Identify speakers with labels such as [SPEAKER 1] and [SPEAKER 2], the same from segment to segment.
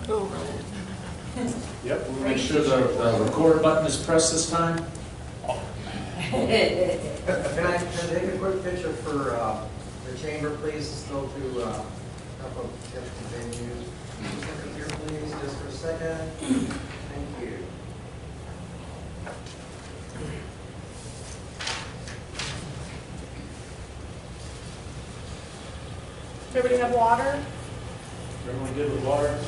[SPEAKER 1] Yep, we'll make sure the record button is pressed this time.
[SPEAKER 2] Can I take a quick picture for the chamber, please, still to help us get the venue. Look up here, please, just for a second. Thank you.
[SPEAKER 3] Everybody have water?
[SPEAKER 1] Everyone good with water?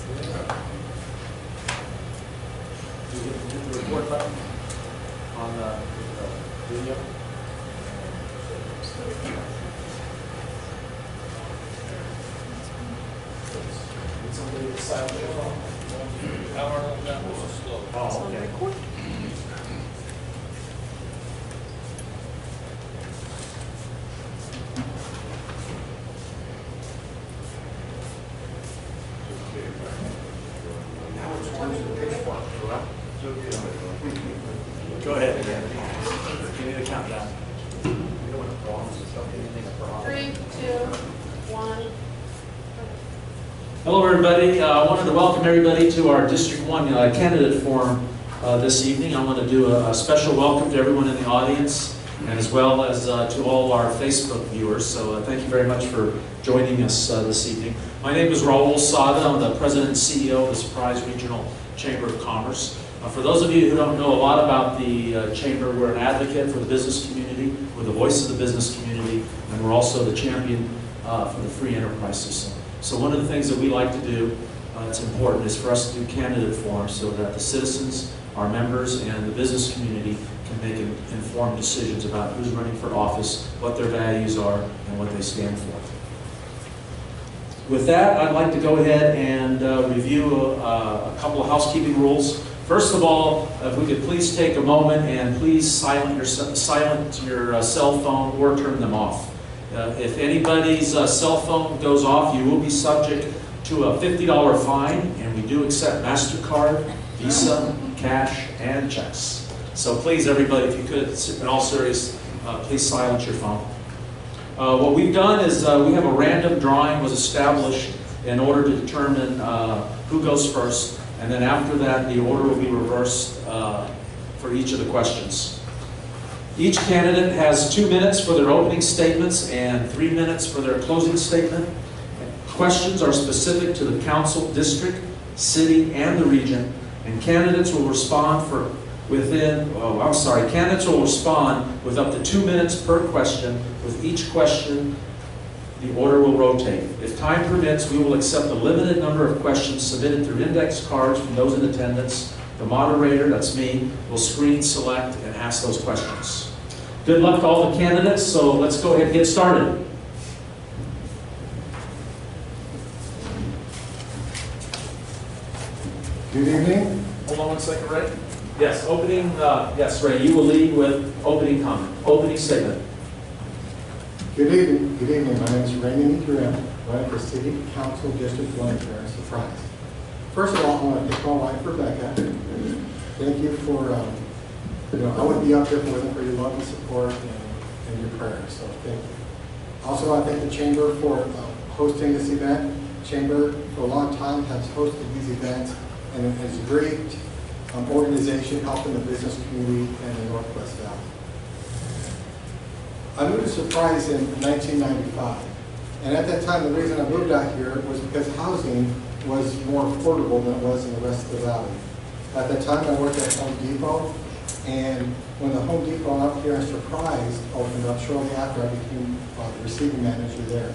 [SPEAKER 1] Do you hit the record button on the video? Did somebody get silent their phone? Oh, okay. Go ahead. Give me the countdown.
[SPEAKER 3] 3, 2, 1.
[SPEAKER 1] Hello, everybody. I wanted to welcome everybody to our District 1 candidate forum this evening. I want to do a special welcome to everyone in the audience, and as well as to all our Facebook viewers. So thank you very much for joining us this evening. My name is Raul Sada. I'm the President and CEO of the Surprise Regional Chamber of Commerce. For those of you who don't know a lot about the Chamber, we're an advocate for the business community, we're the voice of the business community, and we're also the champion for the free enterprise system. So one of the things that we like to do, it's important, is for us to do candidate forums so that the citizens, our members, and the business community can make informed decisions about who's running for office, what their values are, and what they stand for. With that, I'd like to go ahead and review a couple of housekeeping rules. First of all, if we could please take a moment and please silent your cell phone or turn them off. If anybody's cell phone goes off, you will be subject to a $50 fine, and we do accept MasterCard, Visa, cash, and checks. So please, everybody, if you could, in all seriousness, please silence your phone. What we've done is we have a random drawing was established in order to determine who goes first, and then after that, the order will be reversed for each of the questions. Each candidate has 2 minutes for their opening statements and 3 minutes for their closing statement. Questions are specific to the council, district, city, and the region, and candidates will respond candidates will respond with up to 2 minutes per question. With each question, the order will rotate. If time permits, we will accept a limited number of questions submitted through index cards from those in attendance. The moderator, that's me, will screen, select, and ask those questions. Good luck to all the candidates, so let's go ahead and get started.
[SPEAKER 4] Good evening.
[SPEAKER 1] Hold on one second, Ray. Yes, yes, Ray, you will lead with opening comment, opening statement.
[SPEAKER 4] Good evening. Good evening. My name is Raymond, running for City Council District 1 here in Surprise. First of all, I want to thank my wife, Rebecca. Thank you for, I wouldn't be up here if it wasn't for your love and support and your prayers, so thank you. Also, I thank the Chamber for hosting this event. Chamber, for a long time, has hosted these events, and it is a great organization helping the business community in the Northwest Valley. I moved to Surprise in 1995, and at that time, the reason I moved out here was because housing was more affordable than it was in the rest of the valley. At that time, I worked at Home Depot, and when the Home Depot out here in Surprise opened up shortly after, I became the receiving manager there.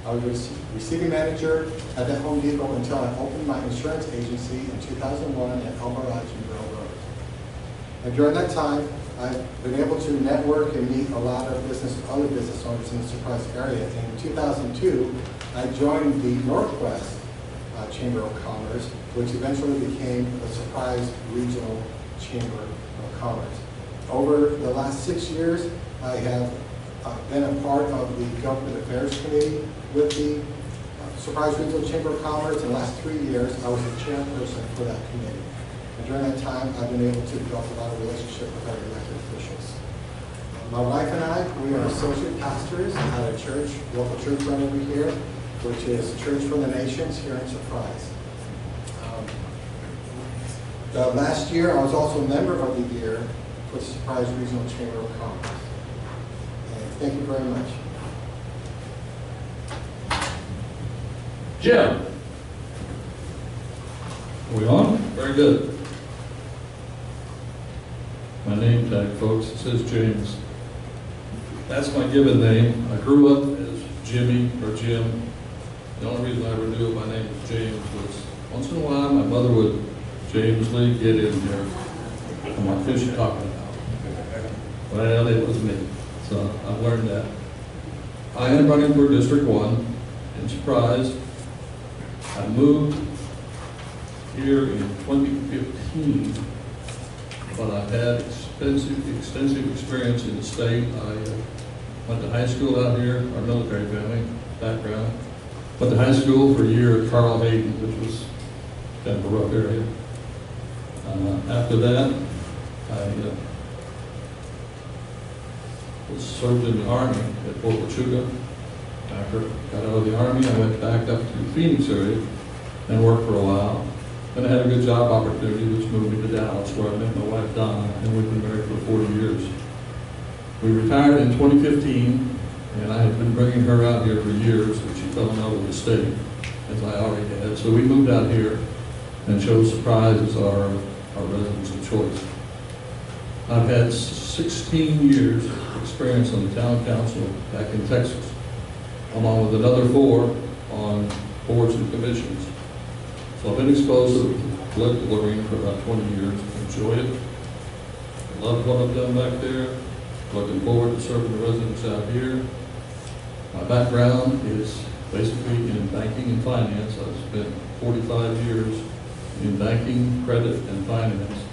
[SPEAKER 4] I was receiving manager at that Home Depot until I opened my insurance agency in 2001 at El Mirage and Bell Road. And during that time, I've been able to network and meet a lot of other business owners in the Surprise area. And in 2002, I joined the Northwest Chamber of Commerce, which eventually became the Surprise Regional Chamber of Commerce. Over the last 6 years, I have been a part of the Government Affairs Committee with the Surprise Regional Chamber of Commerce. In the last 3 years, I was the chairperson for that committee. And during that time, I've been able to develop a lot of relationship with our elected officials. My wife and I, we are associate pastors at a church, local church right over here. which is Church for the Nations here in Surprise. Last year, I was also member of the year for the Surprise Regional Chamber of Commerce. And thank you very much.
[SPEAKER 1] Jim?
[SPEAKER 5] Are we on? Very good. My name tag, folks, it says James. That's my given name. I grew up as Jimmy or Jim. The only reason I ever knew my name was James was once in a while my mother would, James Lee, get in here. I'm like, who's she talking about? Well, it was me. So I've learned that. I am running for District 1 in Surprise. I moved here in 2015, but I've had extensive experience in the state. I went to high school out here, our military family background. Went to high school for a year at Carl Hayden, which was kind of a rough area. After that, I was served in the Army at Fort Huachuca. After I got out of the Army, I went back up to the Phoenix area and worked for a while. Then I had a good job opportunity, which moved me to Dallas, where I met my wife Donna, and we've been married for 40 years. We retired in 2015, and I had been bringing her out here for years, and she fell in love with the state, as I already had. So we moved out here and chose Surprise as our residence of choice. I've had 16 years experience on the town council back in Texas, along with another 4 on boards and commissions. So I've been exposed to the political arena for about 20 years. Enjoy it. I love what I've done back there. Looking forward to serving the residents out here. My background is basically in banking and finance. I've spent 45 years in banking, credit, and finance.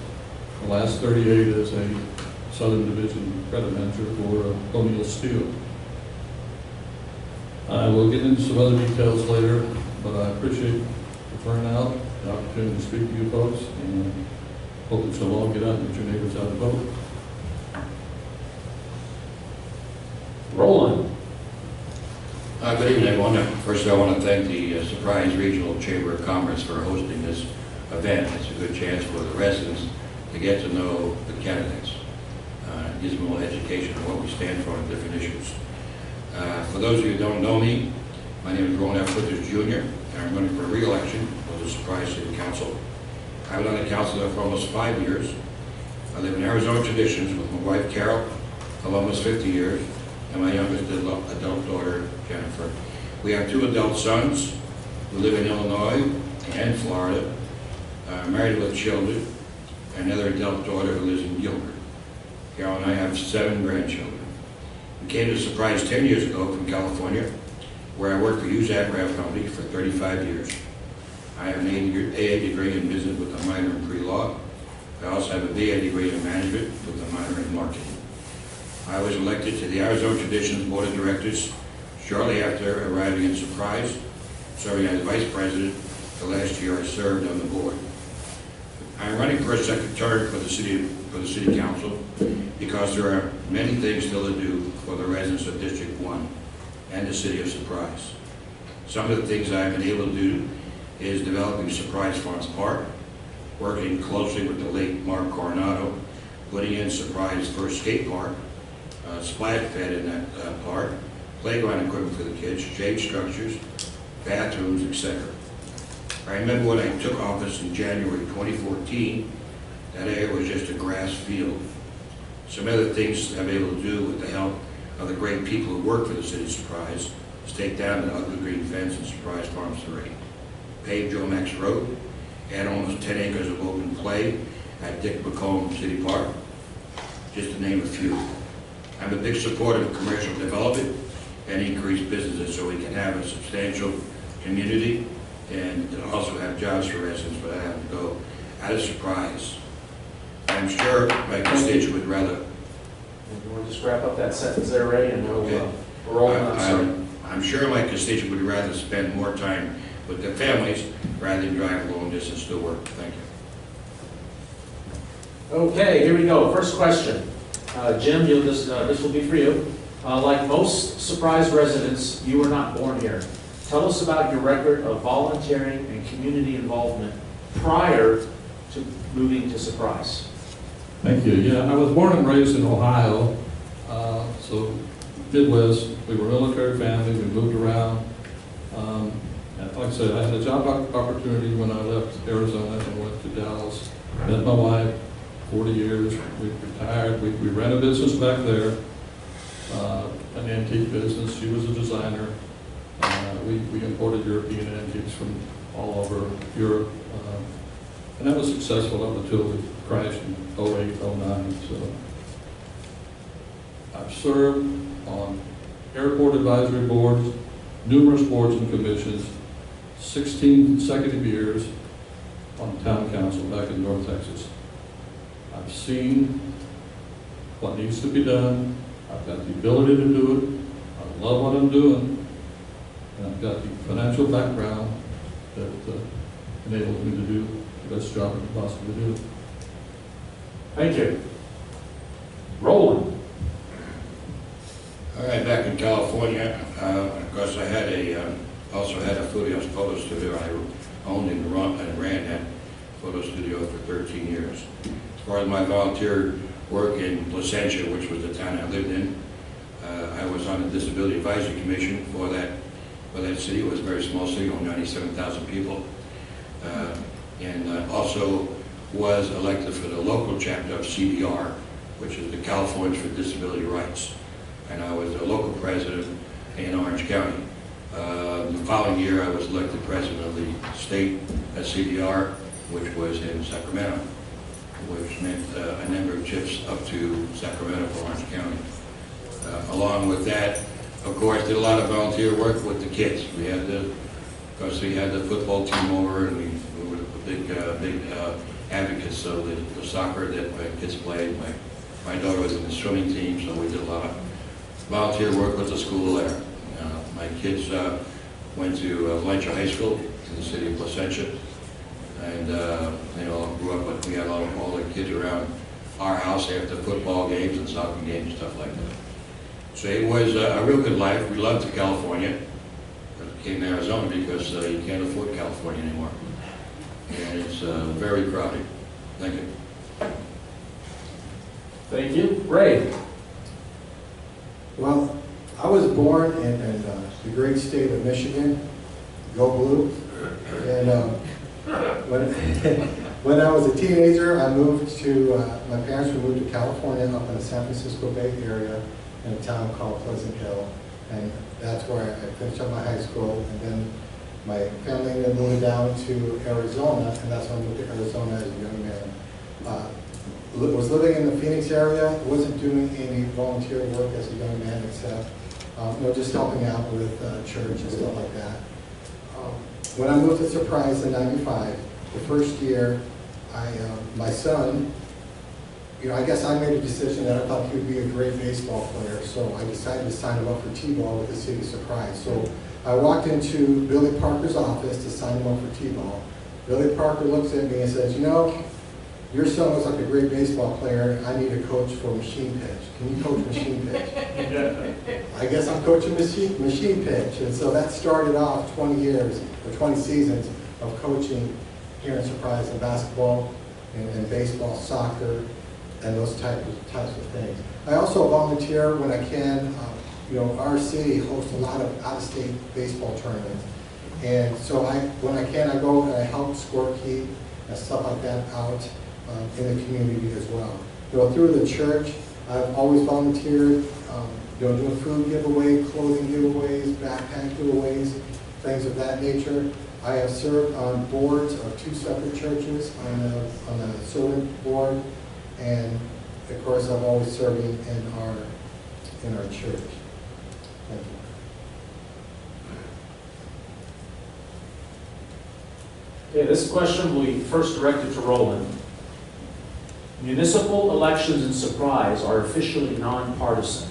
[SPEAKER 5] The last 38 as a Southern Division credit manager for Colonial Steel. I will get into some other details later, but I appreciate the turnout, the opportunity to speak to you folks, and hope that you'll all get out and get your neighbors out to vote.
[SPEAKER 1] Roland?
[SPEAKER 6] Good evening, everyone. First, I want to thank the Surprise Regional Chamber of Commerce for hosting this event. It's a good chance for the residents to get to know the candidates. It gives them a little education on what we stand for on different issues. For those of you who don't know me, my name is Roland Jr., and I'm running for re-election for the Surprise City Council. I've been on the council there for almost 5 years. I live in Arizona Traditions with my wife Carol of almost 50 years, and my youngest adult daughter, Jennifer. We have 2 adult sons who live in Illinois and Florida, married with children, and another adult daughter who lives in Gilbert. Carol and I have 7 grandchildren. We came to Surprise 10 years ago from California, where I worked for Hughes Aircraft Company for 35 years. I have an AA degree in business with a minor in pre-law. I also have a BA degree in management with a minor in marketing. I was elected to the Arizona Traditions Board of Directors shortly after arriving in Surprise, serving as Vice President the last year I served on the board. I'm running for a second term for the City Council because there are many things still to do for the residents of District 1 and the City of Surprise. Some of the things I've been able to do is developing Surprise Farms Park, working closely with the late Mark Coronado, putting in Surprise first skate park, splash pad in that park, playground equipment for the kids, shade structures, bathrooms, etc. I remember when I took office in January 2014, that area was just a grass field. Some other things I've been able to do with the help of the great people who work for the City of Surprise is take down the ugly green fence in Surprise Farms 3, pave Joe Max Road, add almost 10 acres of open play at Dick McComb City Park, just to name a few. I'm a big supporter of commercial development and increased businesses so we can have a substantial community and also have jobs for residents, but I have to go out of Surprise. I'm sure my constituent would rather.
[SPEAKER 1] You want to just wrap up that sentence there, Ray, and we'll
[SPEAKER 6] Okay.
[SPEAKER 1] roll on.
[SPEAKER 6] I'm sure my constituent would rather spend more time with their families rather than drive long distance to work. Thank you.
[SPEAKER 1] Okay, here we go. First question. Jim, this will be for you. Like most Surprise residents, you were not born here. Tell us about your record of volunteering and community involvement prior to moving to Surprise.
[SPEAKER 5] Thank you. Yeah, I was born and raised in Ohio, so Midwest. We were a military family. We moved around. And like I said, I had a job opportunity when I left Arizona and went to Dallas. Met my wife, 40 years. We retired. We ran a business back there, an antique business. She was a designer. We imported European antiques from all over Europe. And that was successful up until it crashed in 08, 09. So I've served on airport advisory boards, numerous boards and commissions, 16 consecutive years on town council back in North Texas. I've seen what needs to be done. I've got the ability to do it. I love what I'm doing. And I've got the financial background that enables me to do the best job I can possibly do.
[SPEAKER 1] Thank you. Roland.
[SPEAKER 6] All right, back in California, of course, I had also had a photo studio. I owned and ran that photo studio for 13 years. As far as my volunteer work in Placentia, which was the town I lived in, I was on the Disability Advisory Commission for that city. It was a very small city, only 97,000 people. And also was elected for the local chapter of CDR, which is the Californians for Disability Rights. And I was the local president in Orange County. The following year, I was elected president of the state at CDR, which was in Sacramento, which meant a number of trips up to Sacramento for Orange County. Along with that, of course, did a lot of volunteer work with the kids. We had the football team over, and we were big advocates of the soccer that my kids played. My daughter was in the swimming team, so we did a lot of volunteer work with the school there. My kids went to Valencia High School in the city of Placentia, and they all grew up with, we had all the kids around our house after football games and soccer games and stuff like that. So it was a real good life. We loved California. But came to Arizona because you can't afford California anymore. And it's very crowded. Thank you.
[SPEAKER 1] Thank you. Ray.
[SPEAKER 4] Well, I was born in the great state of Michigan. Go Blue. And when I was a teenager, I moved to, my parents were moved to California up in the San Francisco Bay Area in a town called Pleasant Hill. And that's where I finished up my high school. And then my family then moved down to Arizona, and that's when I moved to Arizona as a young man. Was living in the Phoenix area, wasn't doing any volunteer work as a young man except just helping out with church and stuff like that. When I moved to Surprise in '95, the first year, my son, I guess I made a decision that I thought he would be a great baseball player, so I decided to sign him up for T-ball with the city of Surprise. So I walked into Billy Parker's office to sign him up for T-ball. Billy Parker looks at me and says, your son looks like a great baseball player. I need a coach for machine pitch. Can you coach machine pitch? I guess I'm coaching machine pitch. And so that started off 20 years, or 20 seasons of coaching here in Surprise in basketball and baseball, soccer, and those types of things. I also volunteer when I can. Our city hosts a lot of out-of-state baseball tournaments. And so when I can, I go and I help scorekeep and stuff like that out in the community as well. Through the church, I've always volunteered, doing food giveaway, clothing giveaways, backpack giveaways, things of that nature. I have served on boards of 2 separate churches on the servant board, and of course, I'm always serving in our church. Thank you.
[SPEAKER 1] Okay, this question will be first directed to Roland. Municipal elections in Surprise are officially nonpartisan.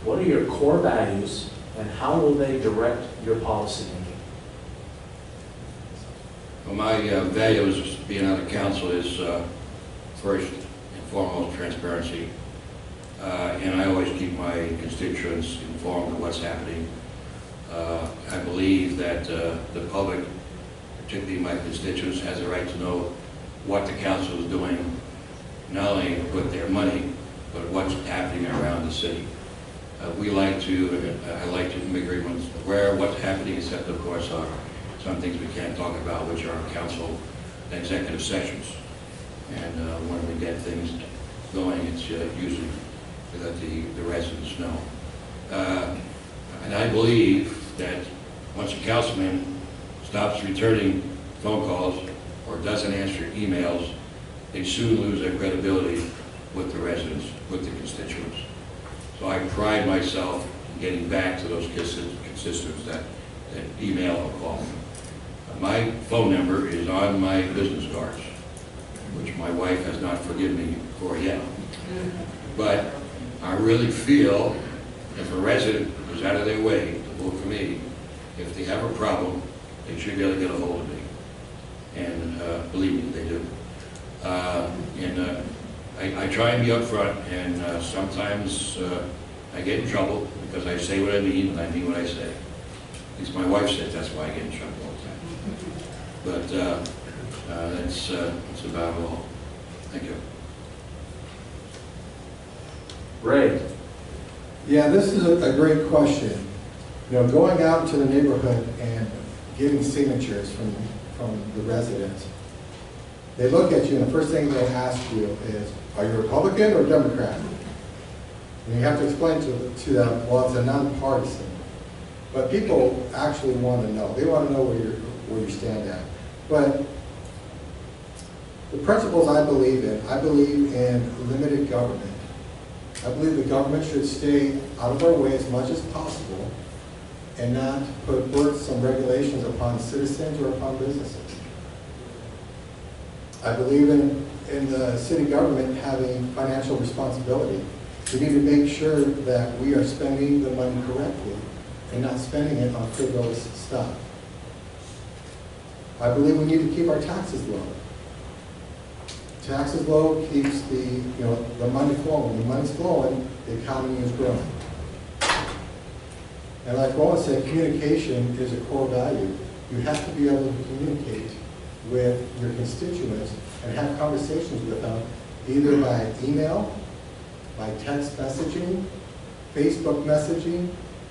[SPEAKER 1] What are your core values, and how will they direct your policy making?
[SPEAKER 6] Well, my values being on the council is first and foremost transparency. And I always keep my constituents informed of what's happening. I believe believe that the public, particularly my constituents, has a right to know what the council is doing, not only with their money, but what's happening around the city. I like to make everyone aware of what's happening, except of course some things we can't talk about, which are council executive sessions. And when we get things going, it's usually to let the residents know. And I believe that once a councilman stops returning phone calls or doesn't answer emails, they soon lose their credibility with the residents, with the constituents. So I pride myself in getting back to those constituents that email or call me. My phone number is on my business cards, which my wife has not forgiven me for yet. But I really feel if a resident goes out of their way to vote for me, if they have a problem, they should be able to get a hold of me. And believe me, they do. I try and be upfront, and sometimes I get in trouble because I say what I mean and I mean what I say. At least my wife says that's why I get in trouble all the time. But that's about all. Thank you.
[SPEAKER 1] Ray.
[SPEAKER 4] Yeah, this is a great question. You know, going out into the neighborhood and getting signatures from the residents, they look at you and the first thing they ask you is, are you Republican or Democrat? And you have to explain to them, well, it's a nonpartisan. But people actually want to know. They want to know where you stand at. But the principles I believe in limited government. I believe the government should stay out of our way as much as possible and not put burdensome regulations upon citizens or upon businesses. I believe in the city government having financial responsibility. We need to make sure that we are spending the money correctly and not spending it on frivolous stuff. I believe we need to keep our taxes low. Taxes low keeps the money flowing. When the money's flowing, the economy is growing. And like Roland said, communication is a core value. You have to be able to communicate with your constituents and have conversations with them, either by email, by text messaging, Facebook messaging.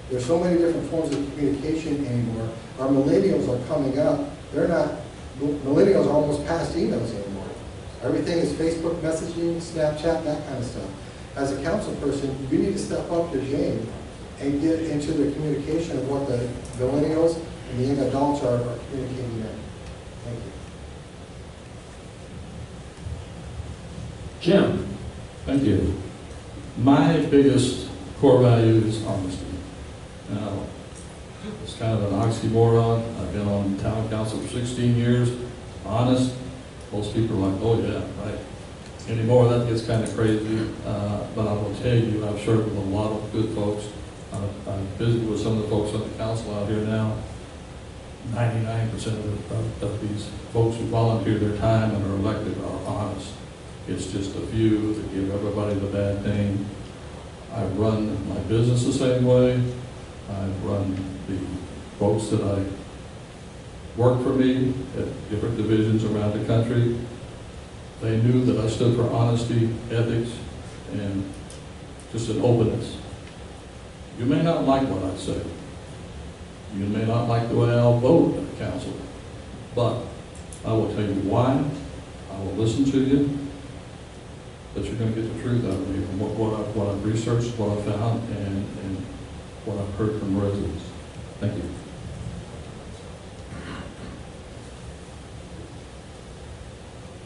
[SPEAKER 4] There's so many different forms of communication anymore. Our millennials are coming up. Millennials are almost past emails anymore. Everything is Facebook messaging, Snapchat, that kind of stuff. As a council person, you need to step up your game and get into the communication of what the millennials and the young adults are communicating in. Thank you.
[SPEAKER 1] Jim.
[SPEAKER 5] Thank you. My biggest core value is honesty. Now, it's kind of an oxymoron. I've been on town council for 16 years. Honest. Most people are like, oh yeah, right. Anymore, that gets kind of crazy. But I will tell you, I've served with a lot of good folks. I've visited with some of the folks on the council out here now. 99% of these folks who volunteer their time and are elected are honest. It's just a few that give everybody the bad name. I run my business the same way. I run the folks that I work for me at different divisions around the country. They knew that I stood for honesty, ethics, and just an openness. You may not like what I say. You may not like the way I'll vote at the council, but I will tell you why. I will listen to you, but you're going to get the truth out of me from what I've researched, what I've found, and what I've heard from residents. Thank you.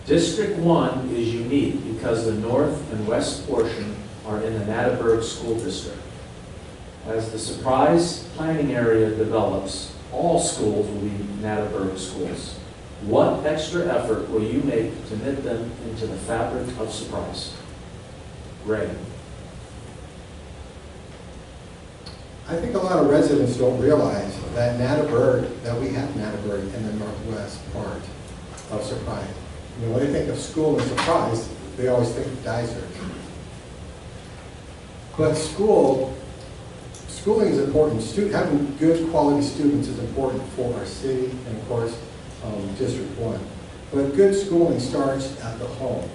[SPEAKER 1] District 1 is unique because the north and west portion are in the Natterburg School District. As the Surprise planning area develops, all schools will be Natterburg schools. What extra effort will you make to knit them into the fabric of Surprise? Ray.
[SPEAKER 4] I think a lot of residents don't realize that we have Natterburg in the northwest part of Surprise. You know, when they think of school and Surprise, they always think of Dysart. But school schooling is important. Having good quality students is important for our city and of course, District 1. But good schooling starts at the home.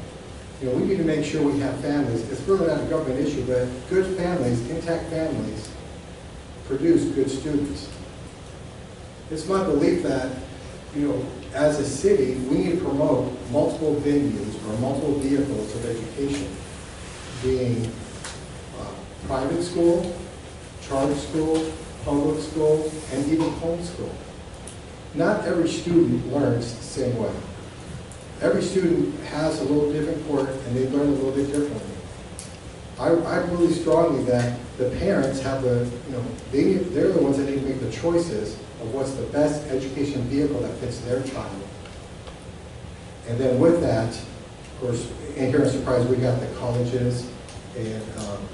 [SPEAKER 4] You know, we need to make sure we have families. It's really not a government issue, but good families, intact families, produce good students. It's my belief that, you know, as a city, we need to promote multiple venues or multiple vehicles of education, being private school, charter school, public school, and even homeschool. Not every student learns the same way. Every student has a little different course and they learn a little bit differently. I believe strongly that the parents have they're the ones that need to make the choices of what's the best education vehicle that fits their child. And then with that, of course, and here in Surprise, we got the colleges in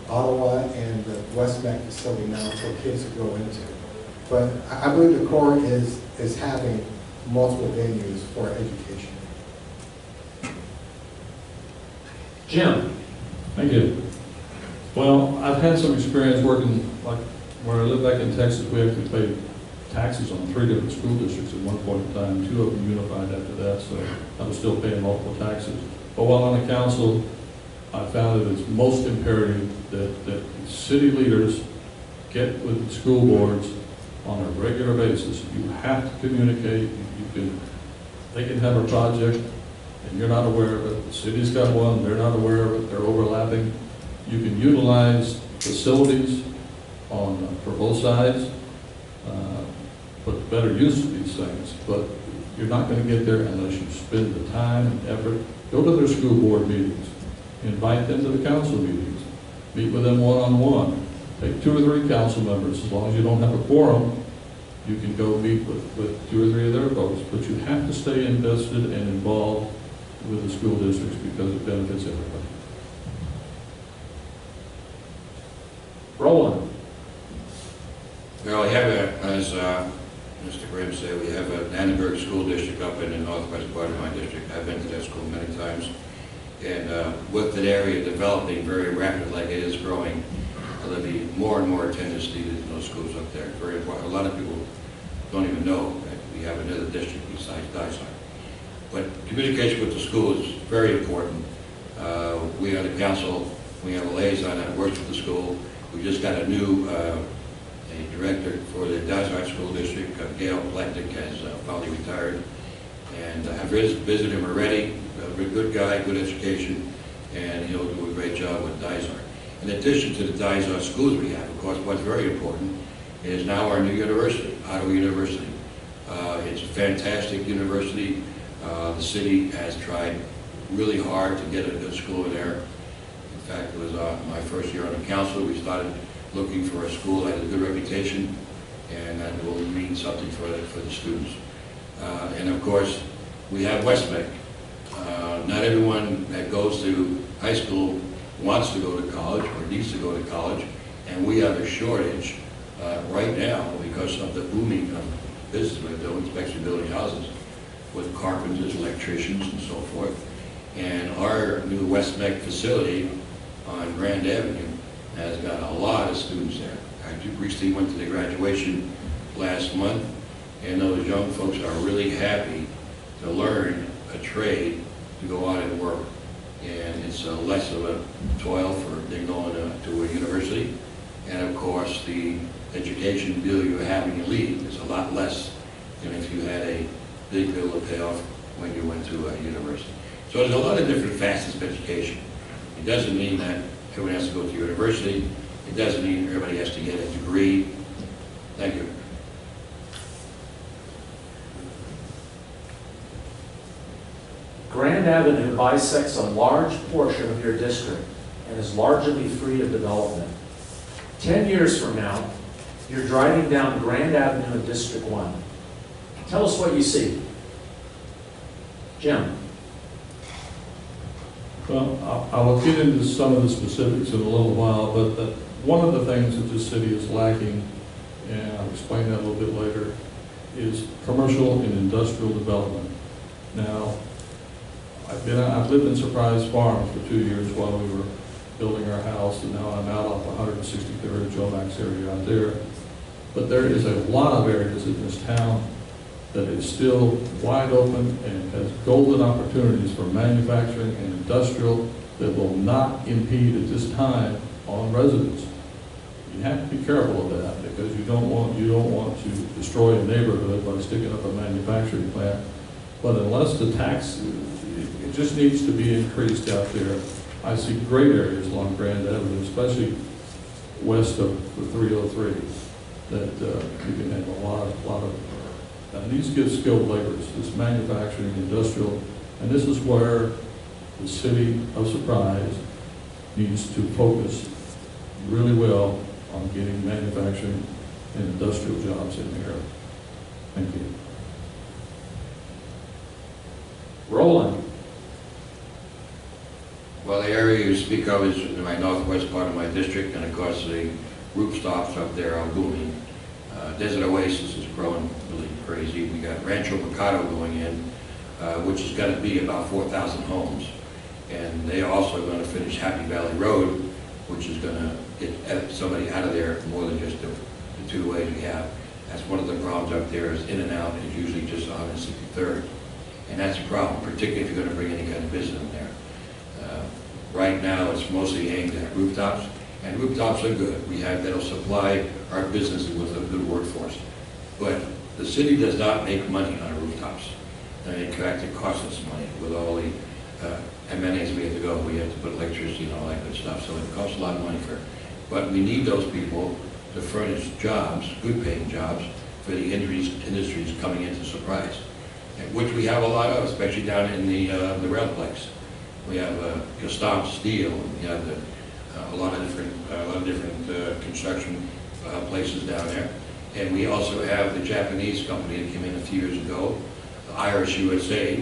[SPEAKER 4] Ottawa and the West Mac facility now for kids to go into. But I believe the core is having multiple venues for education.
[SPEAKER 1] Jim?
[SPEAKER 5] Thank you. Well, I've had some experience working, like where I live back in Texas, we actually paid taxes on 3 different school districts at one point in time. 2 of them unified after that, so I was still paying multiple taxes. But while on the council, I found that it's most imperative that city leaders get with the school boards on a regular basis. You have to communicate. They can have a project and you're not aware of it. The city's got one, they're not aware of it, they're overlapping. You can utilize facilities for both sides, put better use of these things, but you're not going to get there unless you spend the time and effort. Go to their school board meetings, invite them to the council meetings, meet with them one-on-one. Take 2 or 3 council members, as long as you don't have a quorum, you can go meet with 2 or 3 of their folks, but you have to stay invested and involved with the school districts because it benefits everybody.
[SPEAKER 1] Roland?
[SPEAKER 6] Well, we have, as Mr. Grimm said, we have an Annenberg School District up in the northwest part of my district. I've been to that school many times. And with that area developing very rapidly like it is growing, there'll be more and more attendance needed in those schools up there. Very important. A lot of people don't even know that we have another district besides Dysart. But communication with the school is very important. We on the council, we have a liaison that works with the school. We just got a new a director for the Dysart School District. Gail Plechnik has finally retired. And I've visited him already. A good guy, good education, and he'll do a great job with Dysart. In addition to the Dysart schools we have, of course, what's very important is now our new university, Ottawa University. It's a fantastic university. The city has tried really hard to get a good school in there. In fact, it was my first year on the council. We started looking for a school that had a good reputation and that will mean something for the students. And of course, we have West Mac. Not everyone that goes to high school wants to go to college or needs to go to college, and we have a shortage right now because of the booming of business we're doing, especially building houses, with carpenters, electricians, and so forth. And our new West Mac facility on Grand Avenue has got a lot of students there. I recently went to the graduation last month, and those young folks are really happy to learn a trade to go out and work. And it's less of a toil for them going to a university. And of course, the education bill you're having to leave is a lot less than if you had a big bill to pay off when you went to a university. So there's a lot of different facets of education. It doesn't mean that everyone has to go to university. It doesn't mean everybody has to get a degree. Thank you.
[SPEAKER 1] Grand Avenue bisects a large portion of your district and is largely free of development. 10 years from now, you're driving down Grand Avenue in District 1. Tell us what you see. Jim.
[SPEAKER 5] Well, I'll get into some of the specifics in a little while, but one of the things that this city is lacking, and I'll explain that a little bit later, is commercial and industrial development. Now, I've lived in Surprise Farms for 2 years while we were building our house, and now I'm out off 163rd Joe Max area out there. But there is a lot of areas in this town that is still wide open and has golden opportunities for manufacturing and industrial that will not impede at this time on residents. You have to be careful of that because you don't want to destroy a neighborhood by sticking up a manufacturing plant. But unless the tax, it just needs to be increased out there. I see great areas along Grand Avenue, especially west of the 303, that you can have a lot of. And these give skilled laborers, this manufacturing, industrial, and this is where the city of Surprise needs to focus really well on getting manufacturing and industrial jobs in here. Thank you.
[SPEAKER 1] Roland.
[SPEAKER 6] Well, the area you speak of is in my northwest part of my district, and of course the roof stops up there are booming. Desert Oasis is growing really crazy. We got Rancho Mercado going in, which is going to be about 4,000 homes. And they are also going to finish Happy Valley Road, which is going to get somebody out of there more than just the two ways we have. That's one of the problems up there is in and out is usually just on 163rd. And that's a problem, particularly if you're going to bring any kind of business in there. Right now, it's mostly aimed at rooftops, and rooftops are good. We have that'll supply our businesses with a good workforce. But the city does not make money on rooftops. And in fact, it costs us money with all the amenities we have to go. We have to put electricity and all that good stuff, so it costs a lot of money for it. But we need those people to furnish jobs, good-paying jobs, for the industries coming into Surprise, which we have a lot of, especially down in the railplex. We have Gestalt Steel, and we have a lot of different construction places down there. And we also have the Japanese company that came in a few years ago, Irish USA,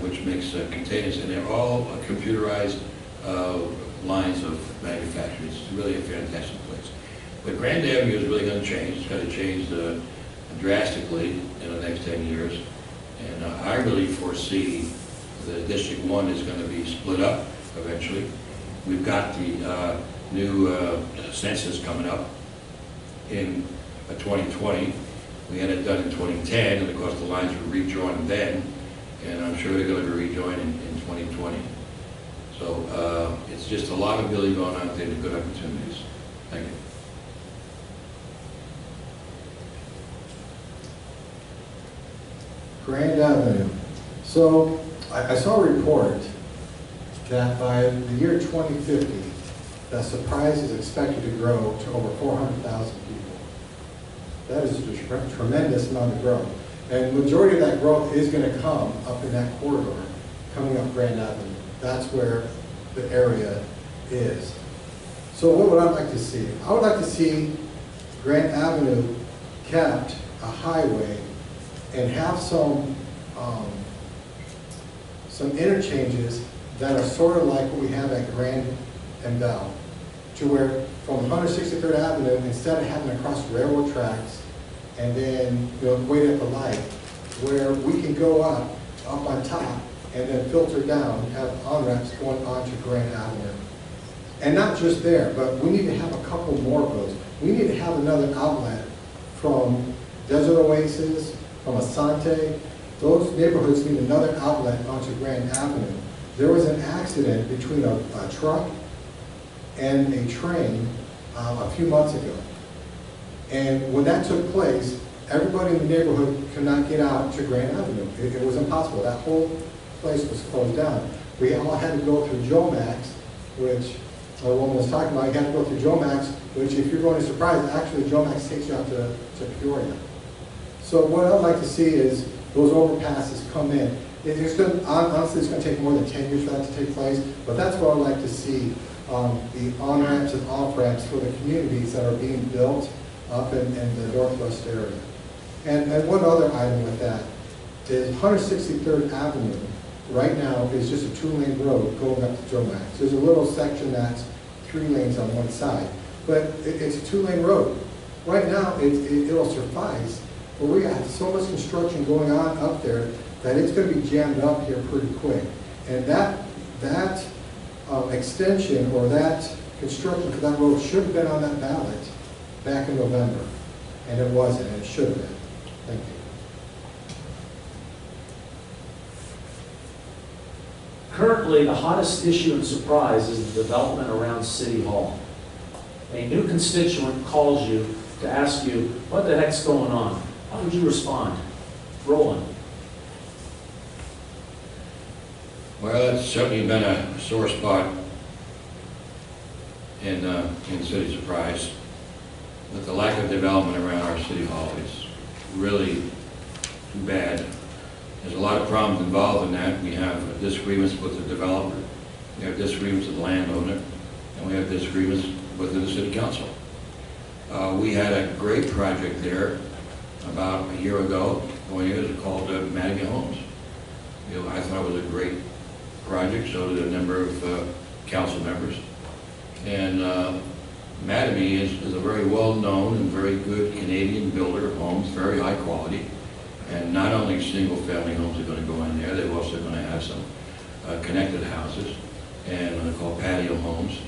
[SPEAKER 6] which makes containers, and they're all computerized lines of manufacturing. It's really a fantastic place. But Grand Avenue is really going to change. It's going to change drastically in the next 10 years. And I really foresee the District 1 is going to be split up eventually. We've got the new census coming up in 2020. We had it done in 2010, and of course the lines were rejoined then, and I'm sure they're going to be rejoined in 2020. So it's just a lot of building going on out there and good opportunities. Thank you.
[SPEAKER 4] Grand Avenue. So I saw a report that by the year 2050, that Surprise is expected to grow to over 400,000 people. That is a tremendous amount of growth. And the majority of that growth is going to come up in that corridor, coming up Grand Avenue. That's where the area is. So what would I like to see? I would like to see Grand Avenue kept a highway and have some interchanges that are sort of like what we have at Grand and Bell, to where from 163rd Avenue, instead of having to cross railroad tracks and then wait at the light, where we can go up on top and then filter down, have on-ramps going onto Grand Avenue. And not just there, but we need to have a couple more of those. We need to have another outlet from Desert Oasis, from Asante. Those neighborhoods need another outlet onto Grand Avenue. There was an accident between a truck and a train a few months ago. And when that took place, everybody in the neighborhood could not get out to Grand Avenue. It was impossible. That whole place was closed down. We all had to go through Joe Max, which Roland was talking about. You had to go through Joe Max, which if you're going to Surprise, actually Joe Max takes you out to Peoria. So what I'd like to see is those overpasses come in. Honestly, it's going to take more than 10 years for that to take place, but that's what I'd like to see, the on-ramps and off-ramps for the communities that are being built up in the northwest area. And one other item with that is 163rd Avenue right now is just a 2-lane road going up to Joe Max. There's a little section that's 3 lanes on one side, but it's a 2-lane road. Right now, it'll suffice, but we have so much construction going on up there that it's going to be jammed up here pretty quick. And that extension or that construction for that road should have been on that ballot back in November, and it wasn't, and it should have been. Thank you.
[SPEAKER 1] Currently, the hottest issue and surprise is the development around City Hall. A new constituent calls you to ask you, what the heck's going on? How would you respond? Roland.
[SPEAKER 6] Well, it's certainly been a sore spot in City Surprise. With the lack of development around our City Hall, it's really too bad. There's a lot of problems involved in that. We have disagreements with the developer, we have disagreements with the landowner, and we have disagreements within the City Council. We had a great project there about a year ago, 4 years, called Madigan Homes. You know, I thought it was a great project, so did a number of council members. And Mattamy is a very well-known and very good Canadian builder of homes, very high quality. And not only single-family homes are going to go in there, they're also going to have some connected houses and what they call patio homes.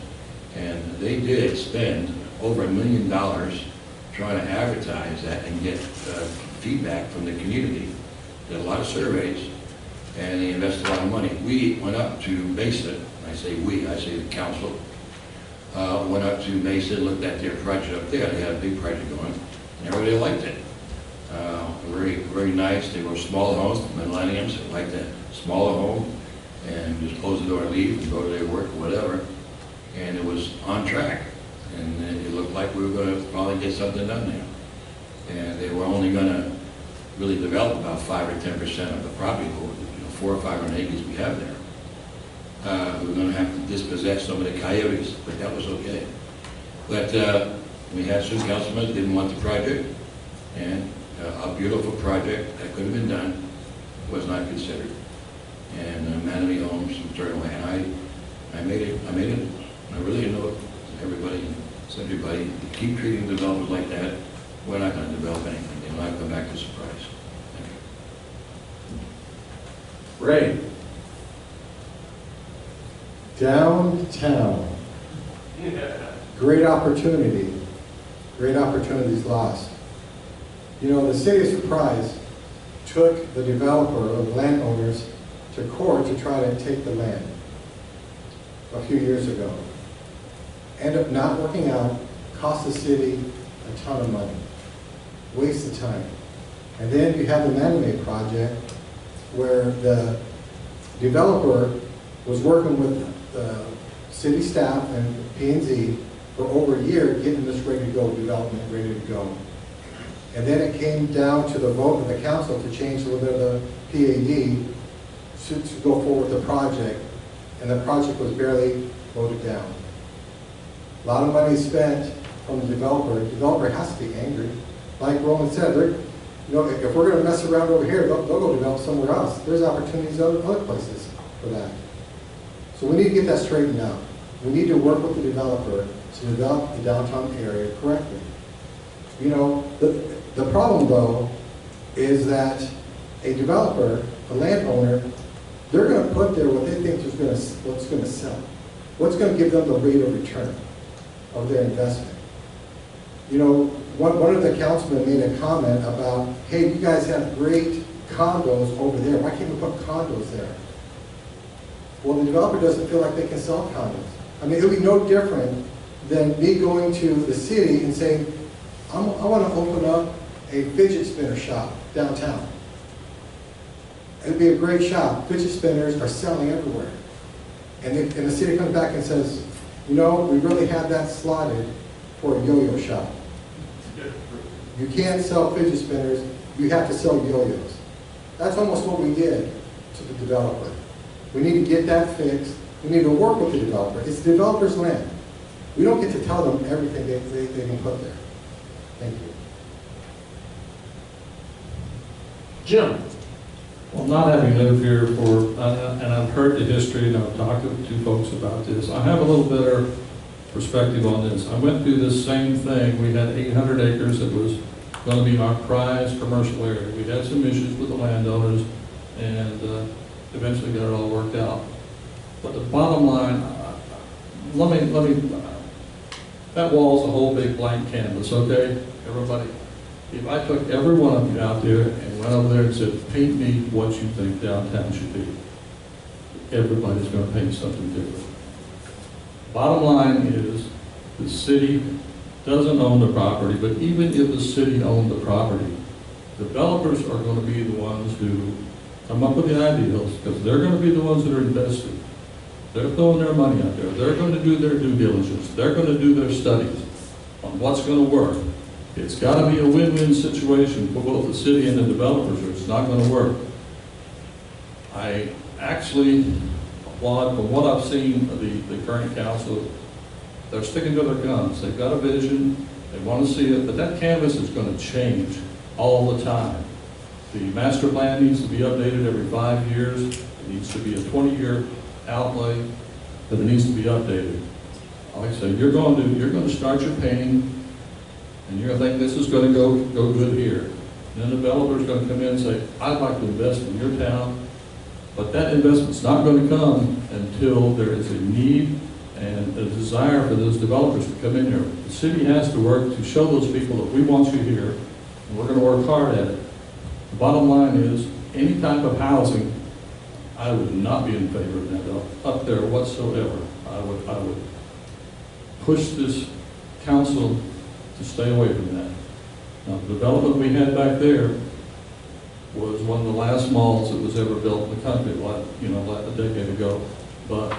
[SPEAKER 6] And they did spend over $1 million trying to advertise that and get feedback from the community. Did a lot of surveys, and they invested a lot of money. We went up to Mesa, I say we, I say the council, went up to Mesa, looked at their project up there. They had a big project going, and everybody liked it. Very, very nice. They were small homes, millenniums that liked that smaller home, and just close the door and leave and go to their work or whatever. And it was on track, and it looked like we were going to probably get something done there. And they were only going to really develop about 5 or 10% of the property, 400 or 500 acres we have there. We were going to have to dispossess some of the coyotes, but that was okay. But we had some councilmen that didn't want the project, and a beautiful project that could have been done was not considered. And Mattamy Homes turned away, and I made it. I really know everybody, keep treating developers like that. We're not going to develop anything. They will not come back to Surprise. Thank you.
[SPEAKER 1] Ray.
[SPEAKER 4] Downtown. Great opportunity. Great opportunities lost. You know, the city of Surprise took the developer or the landowners to court to try to take the land a few years ago. Ended up not working out, cost the city a ton of money, waste of time. And then you have the Mattamy project where the developer was working with the city staff and P&Z for over a year getting this ready to go, development ready to go. And then it came down to the vote of the council to change a little bit of the PAD to go forward with the project. And the project was barely voted down. A lot of money spent from the developer. The developer has to be angry. Like Roland said, you know, if we're going to mess around over here, they'll go develop somewhere else. There's opportunities other places for that. So we need to get that straightened out. We need to work with the developer to develop the downtown area correctly. You know, the problem though is that a developer, a landowner, they're going to put there what they think is what's going to sell. What's going to give them the rate of return of their investment. You know, one of the councilmen made a comment about, hey, you guys have great condos over there. Why can't we put condos there? Well, the developer doesn't feel like they can sell condos. I mean, it would be no different than me going to the city and saying, I want to open up a fidget spinner shop downtown. It'd be a great shop. Fidget spinners are selling everywhere. And the city comes back and says, you know, we really had that slotted for a yo-yo shop. You can't sell fidget spinners, you have to sell yo-yos. That's almost what we did to the developer. We need to get that fixed. We need to work with the developer. It's the developer's land. We don't get to tell them everything they can put there. Thank you.
[SPEAKER 1] Jim.
[SPEAKER 5] Well, not having lived here and I've heard the history and I've talked to folks about this, I have a little better perspective on this. I went through this same thing. We had 800 acres that was going to be our prized commercial area. We had some issues with the landowners and eventually got it all worked out. But the bottom line, let me, that wall's a whole big blank canvas, okay? Everybody, if I took every one of you out there and went over there and said, paint me what you think downtown should be, everybody's gonna paint something different. Bottom line is, the city doesn't own the property, but even if the city owned the property, developers are gonna be the ones who come up with the ideas, because they're gonna be the ones that are invested. They're throwing their money out there. They're going to do their due diligence. They're going to do their studies on what's going to work. It's got to be a win-win situation for both the city and the developers, or it's not going to work. I actually applaud, from what I've seen of the current council, they're sticking to their guns. They've got a vision. They want to see it, but that canvas is going to change all the time. The master plan needs to be updated every 5 years. It needs to be a 20-year outlay, but it needs to be updated. Like I say, you're going to start your painting, and you're going to think this is going to go good here. And then the developer's going to come in and say, I'd like to invest in your town, but that investment's not going to come until there is a need and a desire for those developers to come in here. The city has to work to show those people that we want you here, and we're going to work hard at it. The bottom line is, any type of housing, I would not be in favor of that up there whatsoever. I would push this council to stay away from that. Now, the development we had back there was one of the last malls that was ever built in the country, like a decade ago. But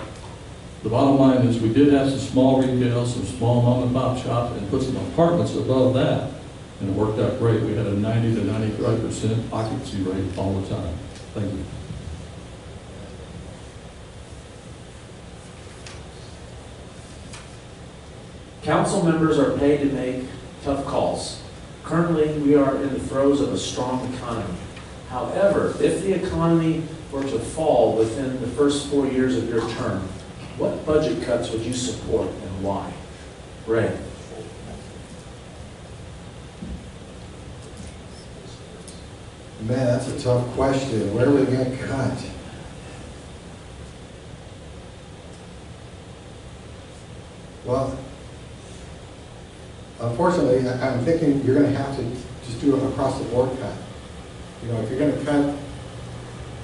[SPEAKER 5] the bottom line is, we did have some small retail, some small mom and pop shops, and put some apartments above that, and it worked out great. We had a 90 to 95% occupancy rate all the time. Thank you.
[SPEAKER 1] Council members are paid to make tough calls. Currently, we are in the throes of a strong economy. However, if the economy were to fall within the first 4 years of your term, what budget cuts would you support and why? Ray.
[SPEAKER 4] Man, that's a tough question. Where are we going to cut? Well, unfortunately, I'm thinking you're going to have to just do an across-the-board cut. If you're going to cut,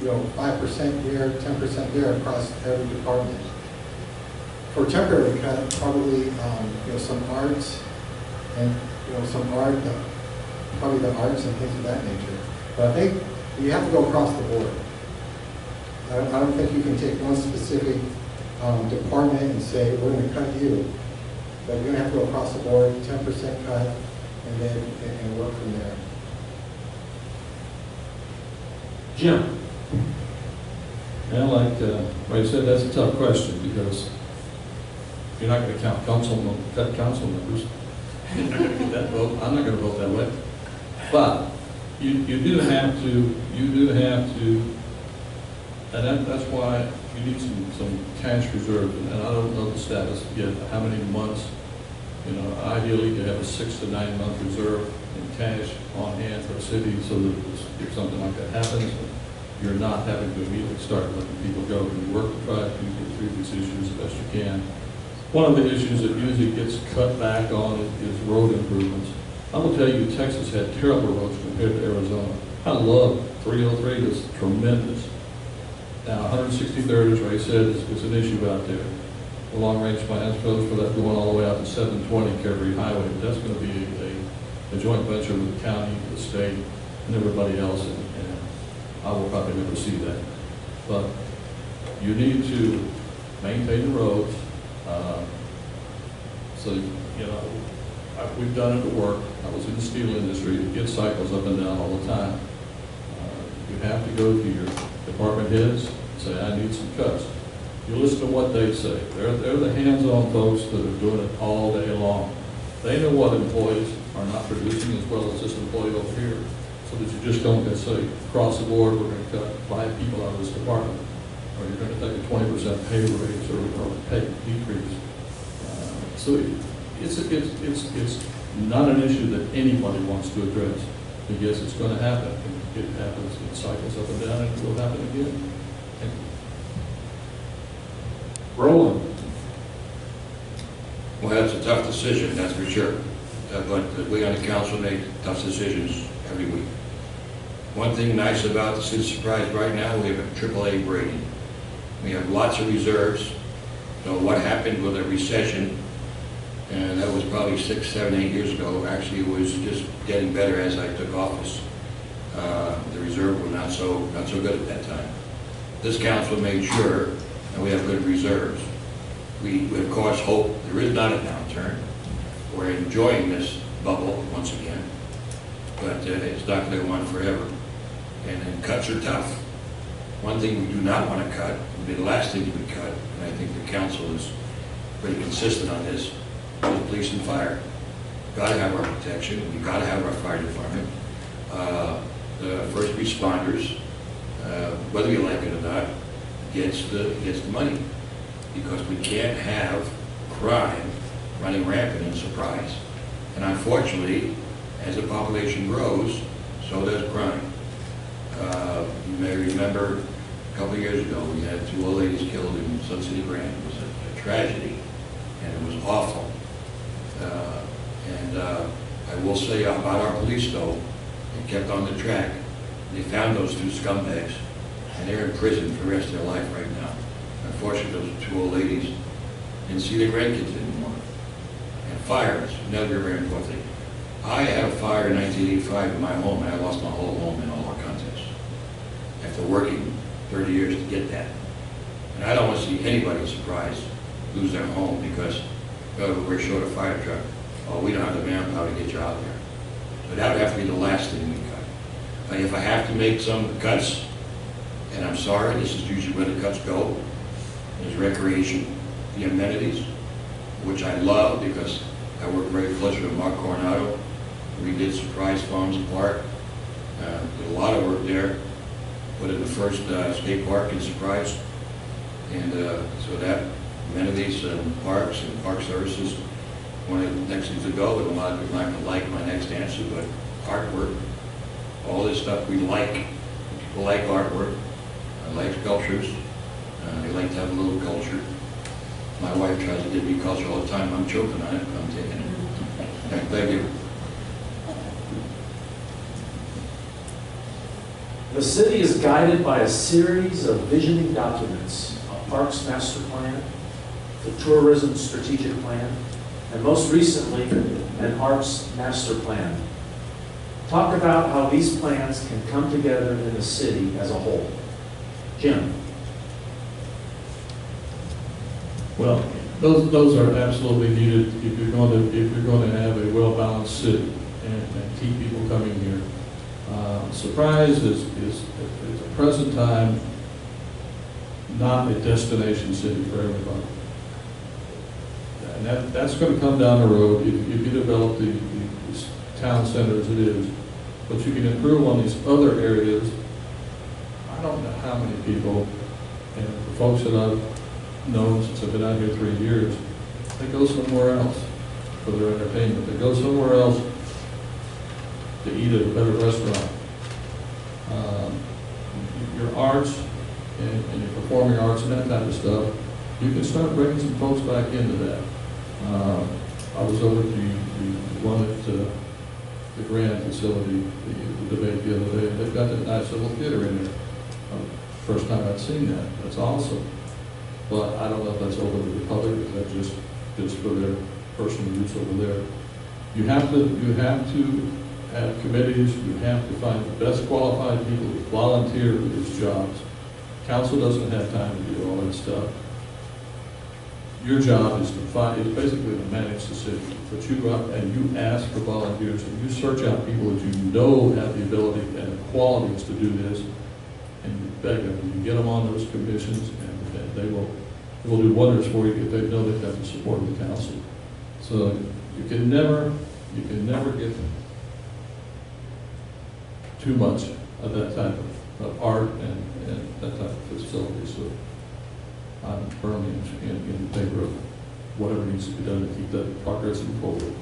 [SPEAKER 4] 5% here, 10% there across every department. For temporary cut, probably, some arts and, probably the arts and things of that nature. But I think you have to go across the board. I don't think you can take one specific department and say, we're going to cut you. But you're going to have to go across the board, 10% cut, and then and work from there.
[SPEAKER 1] Jim.
[SPEAKER 5] Well, like Ray said, that's a tough question, because you're not going to cut council members. You're not going to get that vote. I'm not going to vote that way. But you do have to, and that's why you need some cash reserve. And I don't know the status yet, how many months. Ideally, you have a 6 to 9 month reserve in cash on hand for a city, so that if something like that happens, you're not having to immediately start letting people go. You work to try to get through these issues as best you can. One of the issues that usually gets cut back on is road improvements. I will tell you, Texas had terrible roads compared to Arizona. I love 303, it's tremendous. Now, 163rd, as Ray said, is an issue out there. The long-range plans goes for that going all the way out to 720 Calvary Highway. But that's going to be a joint venture with the county, the state, and everybody else, and I will probably never see that. But you need to maintain the roads. We've done it at work. I was in the steel industry. It gets cycles up and down all the time. You have to go to your department heads and say, I need some cuts. You listen to what they say. They're the hands-on folks that are doing it all day long. They know what employees are not producing as well as this employee over here, so that you just don't say, across the board, we're going to cut 5 people out of this department, or you're going to take a 20% pay raise or pay decrease. So it's not an issue that anybody wants to address. But yes, it's going to happen. It happens. It cycles up and down, and it will happen again. Thank you.
[SPEAKER 1] Roland.
[SPEAKER 6] Well, it's a tough decision, that's for sure. But we on the council make tough decisions every week. One thing nice about the City Surprise right now, we have a AAA rating. We have lots of reserves. So what happened with the recession, and that was probably 6, 7, 8 years ago, actually it was just getting better as I took office. The reserve were not so good at that time. This council made sure that we have good reserves. We of course hope there is not a downturn. We're enjoying this bubble once again, but it's not going to go on forever. And cuts are tough. One thing we do not want to cut, would be the last thing we cut, and I think the council is pretty consistent on this, is police and fire. We've got to have our protection. We've got to have our fire department. The first responders, whether you like it or not, gets the money, because we can't have crime running rampant in Surprise. And unfortunately, as the population grows, so does crime. You may remember a couple of years ago, we had 2 old ladies killed in Sun City Grand. It was a tragedy, and it was awful. I will say about our police, though, they kept on the track. They found those 2 scumbags, and they're in prison for the rest of their life right now. Unfortunately, those 2 old ladies didn't see their grandkids anymore. And fire is another very important thing. I had a fire in 1985 in my home, and I lost my whole home in all our contests. After working 30 years to get that. And I don't want to see anybody surprised lose their home because we're short a fire truck. Oh, we don't have the manpower to get you out there. So that would have to be the last thing we cut. But if I have to make some cuts, and I'm sorry, this is usually where the cuts go, is recreation, the amenities, which I love because I work very closely with Mark Coronado. We did Surprise Farms Park, did a lot of work there, put in the first skate park in Surprise, and so that amenities and parks and park services, one of the next things to go, and a lot of people aren't going to like my next answer, but artwork, all this stuff we like. People like artwork, I like sculptures, they like to have a little culture. My wife tries to give me culture all the time. I'm choking on it, but I'm taking it. Thank you.
[SPEAKER 1] The city is guided by a series of visioning documents: a Parks Master Plan, the Tourism Strategic Plan, and most recently, an Arts Master Plan. Talk about how these plans can come together in the city as a whole. Jim.
[SPEAKER 5] Well, those are absolutely needed if you're going to have a well-balanced city and keep people coming here. Surprise is at the present time not a destination city for everybody, and that's going to come down the road if you develop the town center as it is. But you can improve on these other areas. I don't know how many people, and the folks that I've known since I've been out here 3 years, they go somewhere else for their entertainment. They go somewhere else to eat at a better restaurant. Your arts and your performing arts and that type of stuff, you can start bringing some folks back into that. I was over at the one at the Grand facility, the debate the other day, and they've got that nice little theater in there. First time I'd seen that. That's awesome. But I don't know if that's open to the public, or is that just for their personal use over there. You have to have committees, you have to find the best qualified people to volunteer for these jobs. Council doesn't have time to do all that stuff. Your job is basically to manage the city. But you go out and you ask for volunteers and you search out people that you know have the ability and the qualities to do this, and you beg them, you get them on those commissions, and they will do wonders for you if they know they've got the support of the council. So you can never get too much of that type of art and that type of facility. So I'm firmly in favor of whatever needs to be done to keep that progressing forward.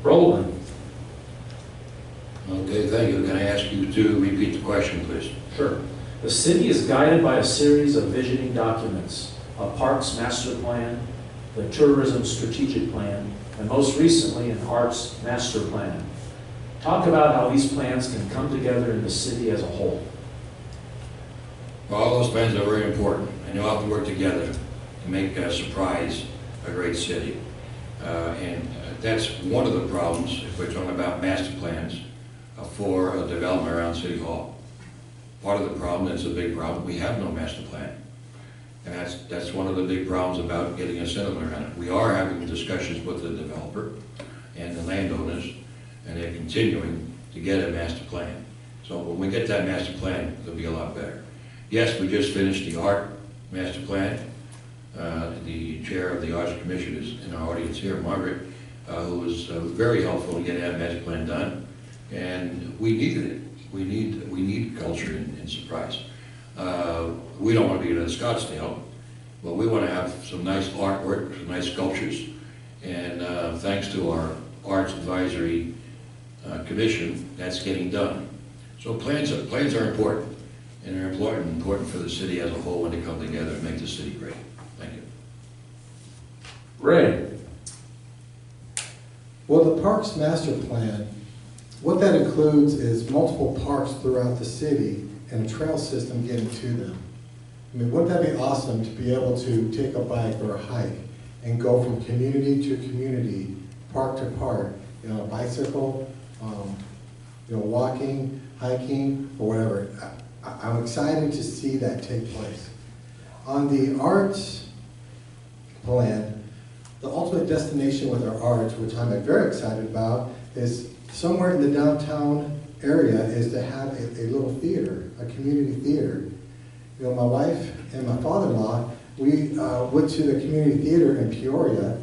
[SPEAKER 1] Roland.
[SPEAKER 6] Okay, thank you. Can I ask you to repeat the question, please?
[SPEAKER 1] Sure. The city is guided by a series of visioning documents: a Parks Master Plan, the Tourism Strategic Plan, and most recently an Arts Master Plan. Talk about how these plans can come together in the city as a whole.
[SPEAKER 6] Well, all those plans are very important, and you all have to work together to make Surprise a great city. And that's one of the problems if we're talking about master plans for a development around City Hall. Part of the problem, it's a big problem, we have no master plan. And that's one of the big problems about getting a settlement around it. We are having discussions with the developer and the landowners, and they're continuing to get a master plan. So when we get that master plan, it'll be a lot better. Yes, we just finished the art master plan. The chair of the Arts Commission is in our audience here, Margaret, who was very helpful in getting that master plan done. And we needed it. We need culture in Surprise. We don't want to be in Scottsdale, but we want to have some nice artwork, some nice sculptures. And thanks to our Arts Advisory Commission, that's getting done. So plans are important. And they're important for the city as a whole when they come together and make the city great. Thank you.
[SPEAKER 1] Ray.
[SPEAKER 4] Well, the Parks Master Plan, what that includes is multiple parks throughout the city and a trail system getting to them. I mean, wouldn't that be awesome to be able to take a bike or a hike and go from community to community, park to park, you know, a bicycle, walking, hiking, or whatever. I'm excited to see that take place. On the arts plan, the ultimate destination with our arts, which I'm very excited about, is somewhere in the downtown area is to have a little theater, a community theater. You know, my wife and my father-in-law, we went to the community theater in Peoria,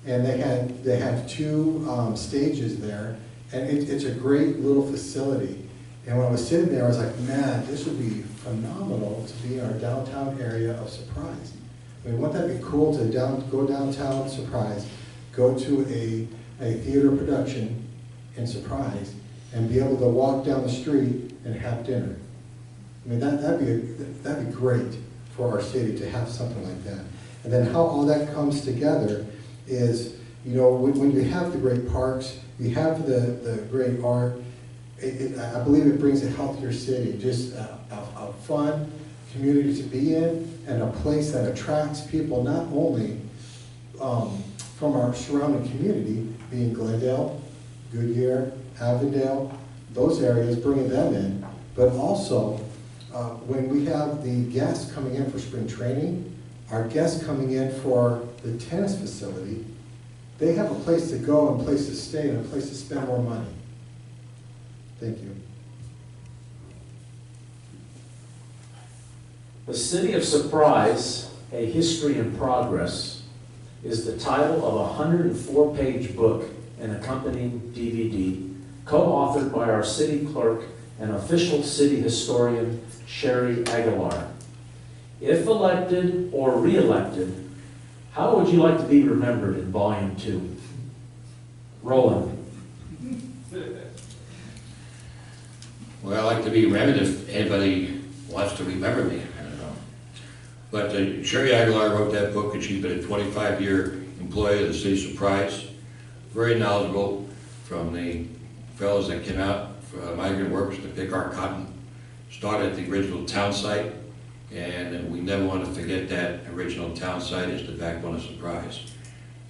[SPEAKER 4] and they had two stages there, and it's a great little facility. And when I was sitting there, I was like, man, this would be phenomenal to be in our downtown area of Surprise. I mean, wouldn't that be cool to go downtown Surprise, go to a theater production in Surprise, and be able to walk down the street and have dinner? I mean, that'd be great for our city to have something like that. And then how all that comes together is, you know, when you have the great parks, you have the great art, I believe it brings a healthier city, just a fun community to be in, and a place that attracts people not only from our surrounding community, being Glendale, Goodyear, Avondale, those areas, bringing them in, but also when we have the guests coming in for spring training, our guests coming in for the tennis facility, they have a place to go and a place to stay and a place to spend more money. Thank you.
[SPEAKER 1] The City of Surprise, A History in Progress, is the title of a 104-page book and accompanying DVD, co-authored by our city clerk and official city historian, Sherry Aguilar. If elected or re-elected, how would you like to be remembered in Volume 2? Roland.
[SPEAKER 6] Well, I'd like to be remembered if anybody wants to remember me. I don't know. But Sherry Aguilar wrote that book, and she's been a 25-year employee of the City of Surprise. Very knowledgeable, from the fellows that came out, migrant workers to pick our cotton. Started at the original town site, and we never want to forget that original town site is the backbone of Surprise.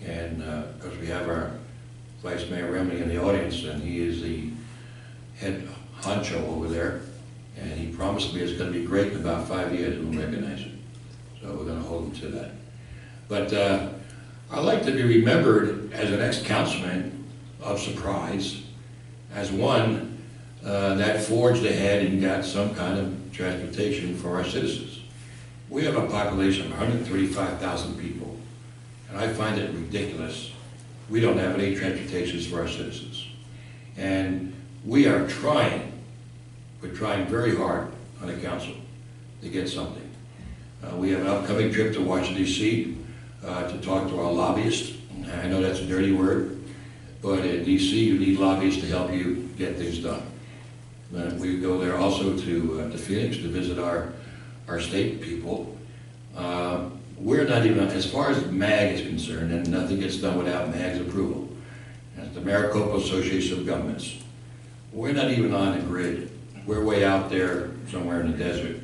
[SPEAKER 6] And because we have our Vice Mayor Raymond in the audience, and he is the head honcho over there, and he promised me it's going to be great in about 5 years, we'll recognize it. So we're going to hold him to that. But I'd like to be remembered as an ex-councilman of Surprise, as one that forged ahead and got some kind of transportation for our citizens. We have a population of 135,000 people, and I find it ridiculous we don't have any transportations for our citizens. And we are trying, we're trying very hard on the council to get something. We have an upcoming trip to Washington, D.C. To talk to our lobbyists. I know that's a dirty word, but in D.C. you need lobbyists to help you get things done. We go there also to Phoenix to visit our state people. we're not even, as far as MAG is concerned, and nothing gets done without MAG's approval, as the Maricopa Association of Governments, we're not even on the grid. We're way out there somewhere in the desert.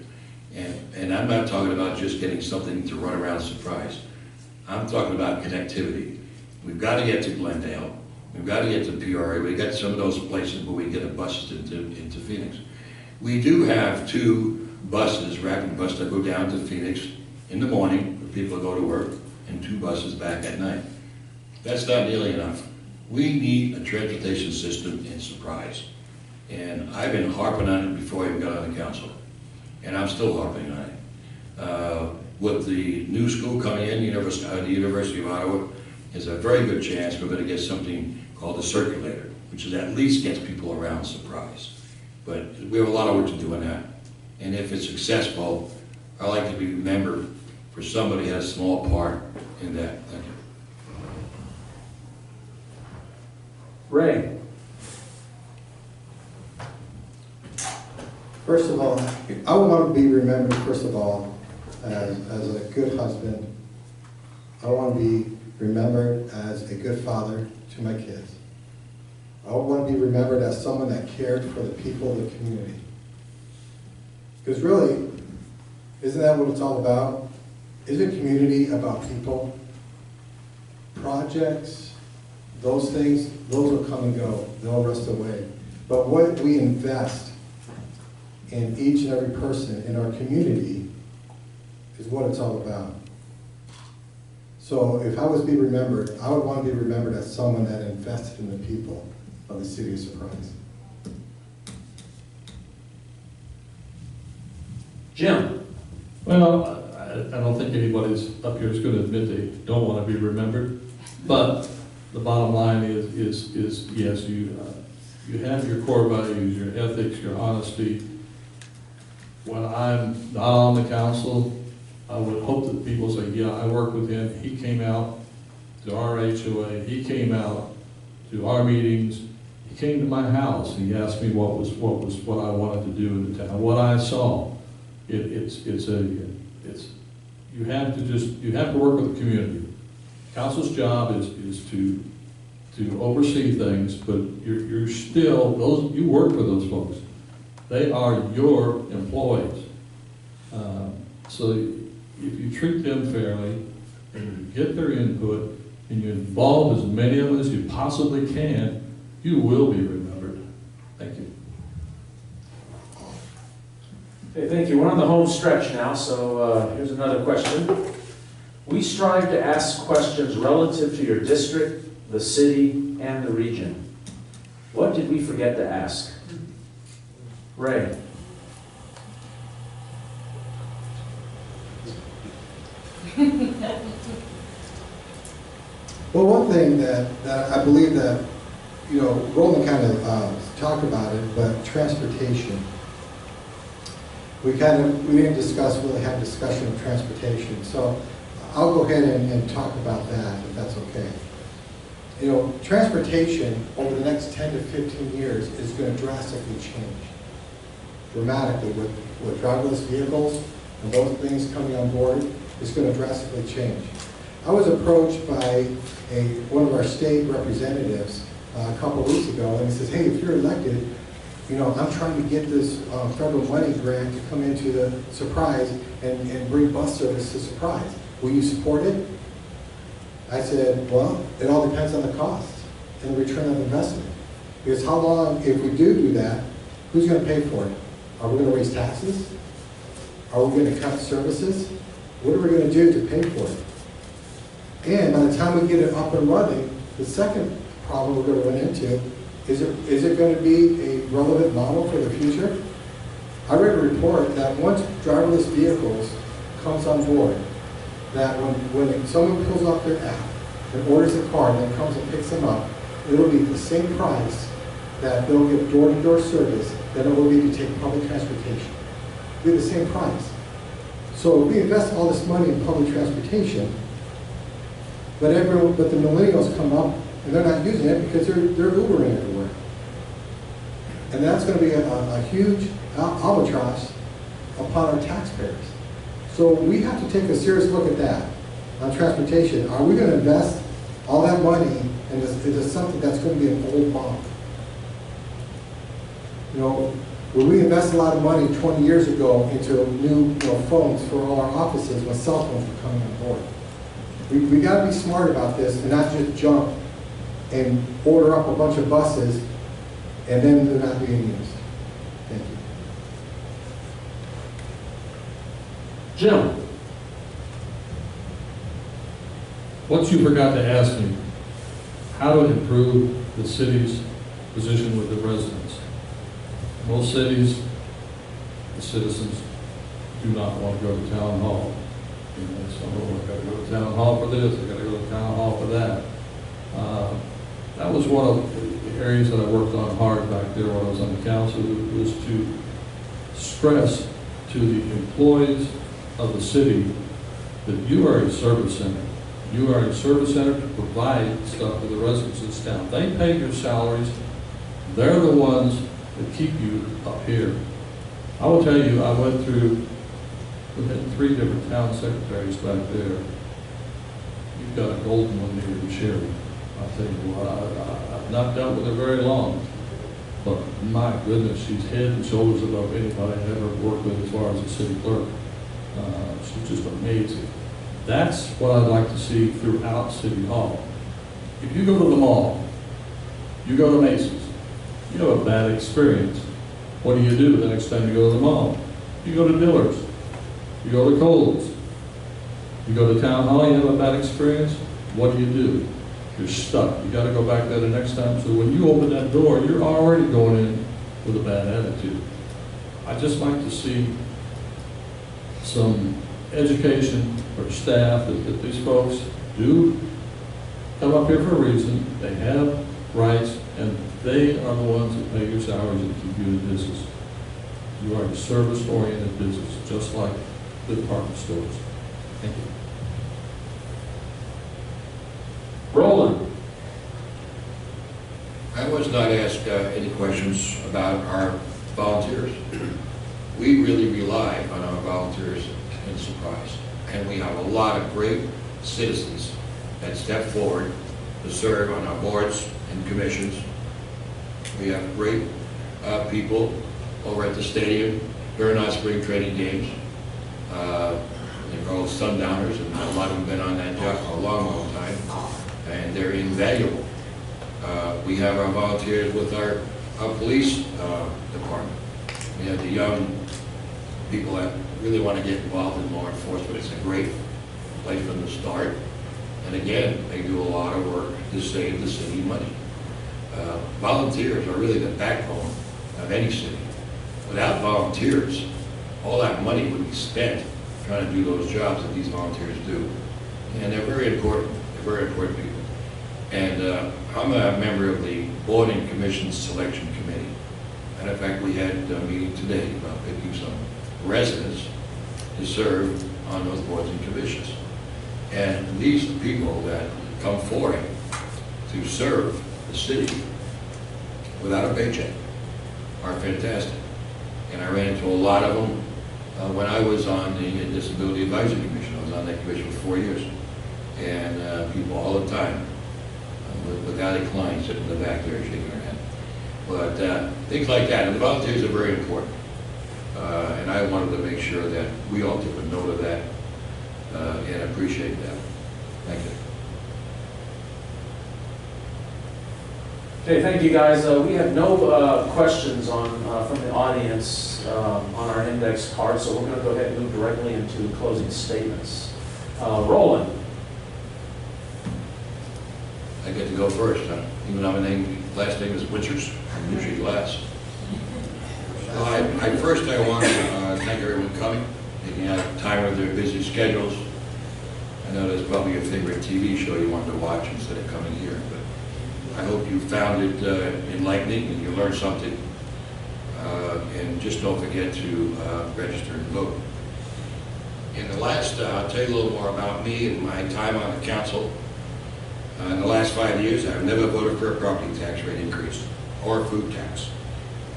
[SPEAKER 6] And I'm not talking about just getting something to run around Surprise. I'm talking about connectivity. We've got to get to Glendale. We've got to get to Peoria. We've got some of those places where we get a bus into Phoenix. We do have 2 buses, rapid buses that go down to Phoenix in the morning for people to go to work, and 2 buses back at night. That's not nearly enough. We need a transportation system in Surprise. And I've been harping on it before I even got on the council. And I'm still harping on it. With the new school coming in, the University of Ottawa, is a very good chance we're going to get something called the circulator, which is at least gets people around Surprise. But we have a lot of work to do on that. And if it's successful, I'd like to be remembered for somebody who has a small part in that. Thank you.
[SPEAKER 1] Ray?
[SPEAKER 4] First of all, I want to be remembered, first of all, as a good husband. I want to be remembered as a good father to my kids. I want to be remembered as someone that cared for the people of the community. Because really, isn't that what it's all about? Isn't community about people? Projects, those things, those will come and go. They'll rust away. But what we invest in each and every person in our community is what it's all about. So if I was to be remembered, I would want to be remembered as someone that invested in the people of the city of Surprise.
[SPEAKER 1] Jim?
[SPEAKER 5] Well, I don't think anybody's up here is going to admit they don't want to be remembered, but the bottom line is yes, you have your core values, your ethics, your honesty. When I'm not on the council, I would hope that people say, yeah, I worked with him. He came out to our HOA. He came out to our meetings. He came to my house. He asked me what I wanted to do in the town, what I saw. You have to work with the community. Council's job is to oversee things, but you're still you work for those folks. They are your employees. So if you treat them fairly and you get their input and you involve as many of them as you possibly can, you will be remembered. Thank you.
[SPEAKER 1] Okay, thank you. We're on the home stretch now, so here's another question. We strive to ask questions relative to your district, the city, and the region. What did we forget to ask? Ray?
[SPEAKER 4] Well, one thing that I believe that, Roland kind of talked about it, but transportation. We didn't really have discussion of transportation. So I'll go ahead and talk about that, if that's okay. Transportation over the next 10 to 15 years is going to drastically change. Dramatically with driverless vehicles and those things coming on board, it's going to drastically change. I was approached by one of our state representatives a couple of weeks ago, and he says, hey, if you're elected, I'm trying to get this federal money grant to come into the Surprise and bring bus service to Surprise. Will you support it? I said, well, it all depends on the cost and the return of investment. Because how long, if we do that, who's going to pay for it? Are we going to raise taxes? Are we going to cut services? What are we going to do to pay for it? And by the time we get it up and running, the second problem we're going to run into is it going to be a relevant model for the future? I read a report that once driverless vehicles comes on board, that when someone pulls off their app and orders a car and then comes and picks them up, it'll be the same price that they'll get door-to-door service that it will be to take public transportation. It'll be the same price. So we invest all this money in public transportation, but the millennials come up and they're not using it because they're Ubering everywhere. And that's going to be a huge albatross upon our taxpayers. So we have to take a serious look at that on transportation. Are we going to invest all that money into something that's going to be an old bunk? You know, when we invest a lot of money 20 years ago into new phones for all our offices when cell phones were coming on board. We got to be smart about this and not just jump and order up a bunch of buses and then they're not being used. Thank you.
[SPEAKER 1] Jim?
[SPEAKER 5] What you forgot to ask me, how to improve the city's position with the residents. Most cities, the citizens do not want to go to town hall. You know, so, oh, I gotta go to town hall for this, I gotta go to town hall for that. That was one of the areas that I worked on hard back there when I was on the council, was to stress to the employees of the city that you are a service center. You are a service center to provide stuff to the residents of this town. They pay your salaries. They're the ones that keep you up here. I will tell you, I went through, we had 3 different town secretaries back there. You've got a golden one near you, Sherry. I'll tell you what, I've not dealt with her very long, but my goodness, she's head and shoulders above anybody I ever worked with as far as a city clerk. She's just amazing. That's what I'd like to see throughout City Hall. If you go to the mall, you go to Macy's, you have a bad experience. What do the next time you go to the mall? You go to Dillard's, you go to Kohl's, you go to Town Hall, you have a bad experience. What do? You're stuck. You got to go back there the next time. So when you open that door, you're already going in with a bad attitude. I just like to see some education for staff that these folks do come up here for a reason. They have rights, and they are the ones that pay your salaries and keep you in business. You are a service-oriented business, just like the department stores. Thank you.
[SPEAKER 1] Roland?
[SPEAKER 6] I was not asked any questions about our volunteers. We really rely on our volunteers in Surprise. And we have a lot of great citizens that step forward to serve on our boards and commissions. We have great people over at the stadium during our spring training games. They're called Sundowners, and a lot of them have been on that job for a long, long time. And they're invaluable. We have our volunteers with our police department. We have the young people that really want to get involved in law enforcement. It's a great place from the start. And again, they do a lot of work to save the city money. Volunteers are really the backbone of any city. Without volunteers, all that money would be spent trying to do those jobs that these volunteers do. And they're very important. They're very important people. And I'm a member of the Board and Commission Selection Committee. And in fact, we had a meeting today about picking some residents to serve on those boards and commissions. And these people that come forward to serve the city without a paycheck are fantastic. And I ran into a lot of them when I was on the Disability Advisory Commission. I was on that commission for 4 years. And people all the time, with Ally Klein sitting in the back there shaking her head. But things like that, and the volunteers are very important. And I wanted to make sure that we all took a note of that and appreciate that. Thank you.
[SPEAKER 1] Okay, thank you guys. We have no questions from the audience on our index card, so we're going to go ahead and move directly into closing statements. Roland.
[SPEAKER 6] I get to go first, huh? Even though my last name is Winters, I'm usually last. Well, I want to thank everyone for coming, taking out time of their busy schedules. I know that's probably your favorite TV show you wanted to watch instead of coming here, but I hope you found it enlightening and you learned something. And just don't forget to register and vote. In the last, I'll tell you a little more about me and my time on the council. In the last 5 years, I've never voted for a property tax rate increase or food tax,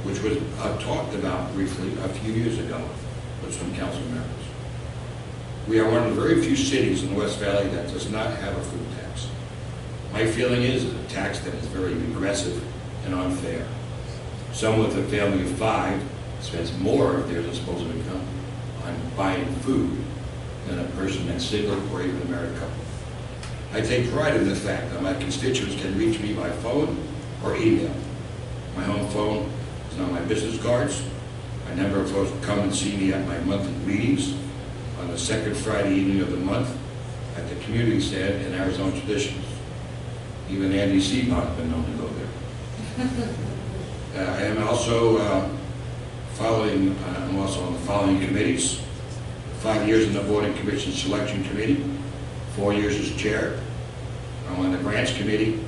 [SPEAKER 6] which was talked about briefly a few years ago with some council members. We are one of the very few cities in the West Valley that does not have a food tax. My feeling is it's a tax that is very regressive and unfair. Someone with a family of 5 spends more of their disposable income on buying food than a person that's single or even a married couple. I take pride in the fact that my constituents can reach me by phone or email. My home phone is on my business cards. A number of folks come and see me at my monthly meetings on the second Friday evening of the month at the community stand in Arizona Traditions. Even Andy Seabach has been known to go there. I am also I'm also on the following committees: 5 years in the Board and Commission Selection Committee, 4 years as chair. I'm on the Grants Committee.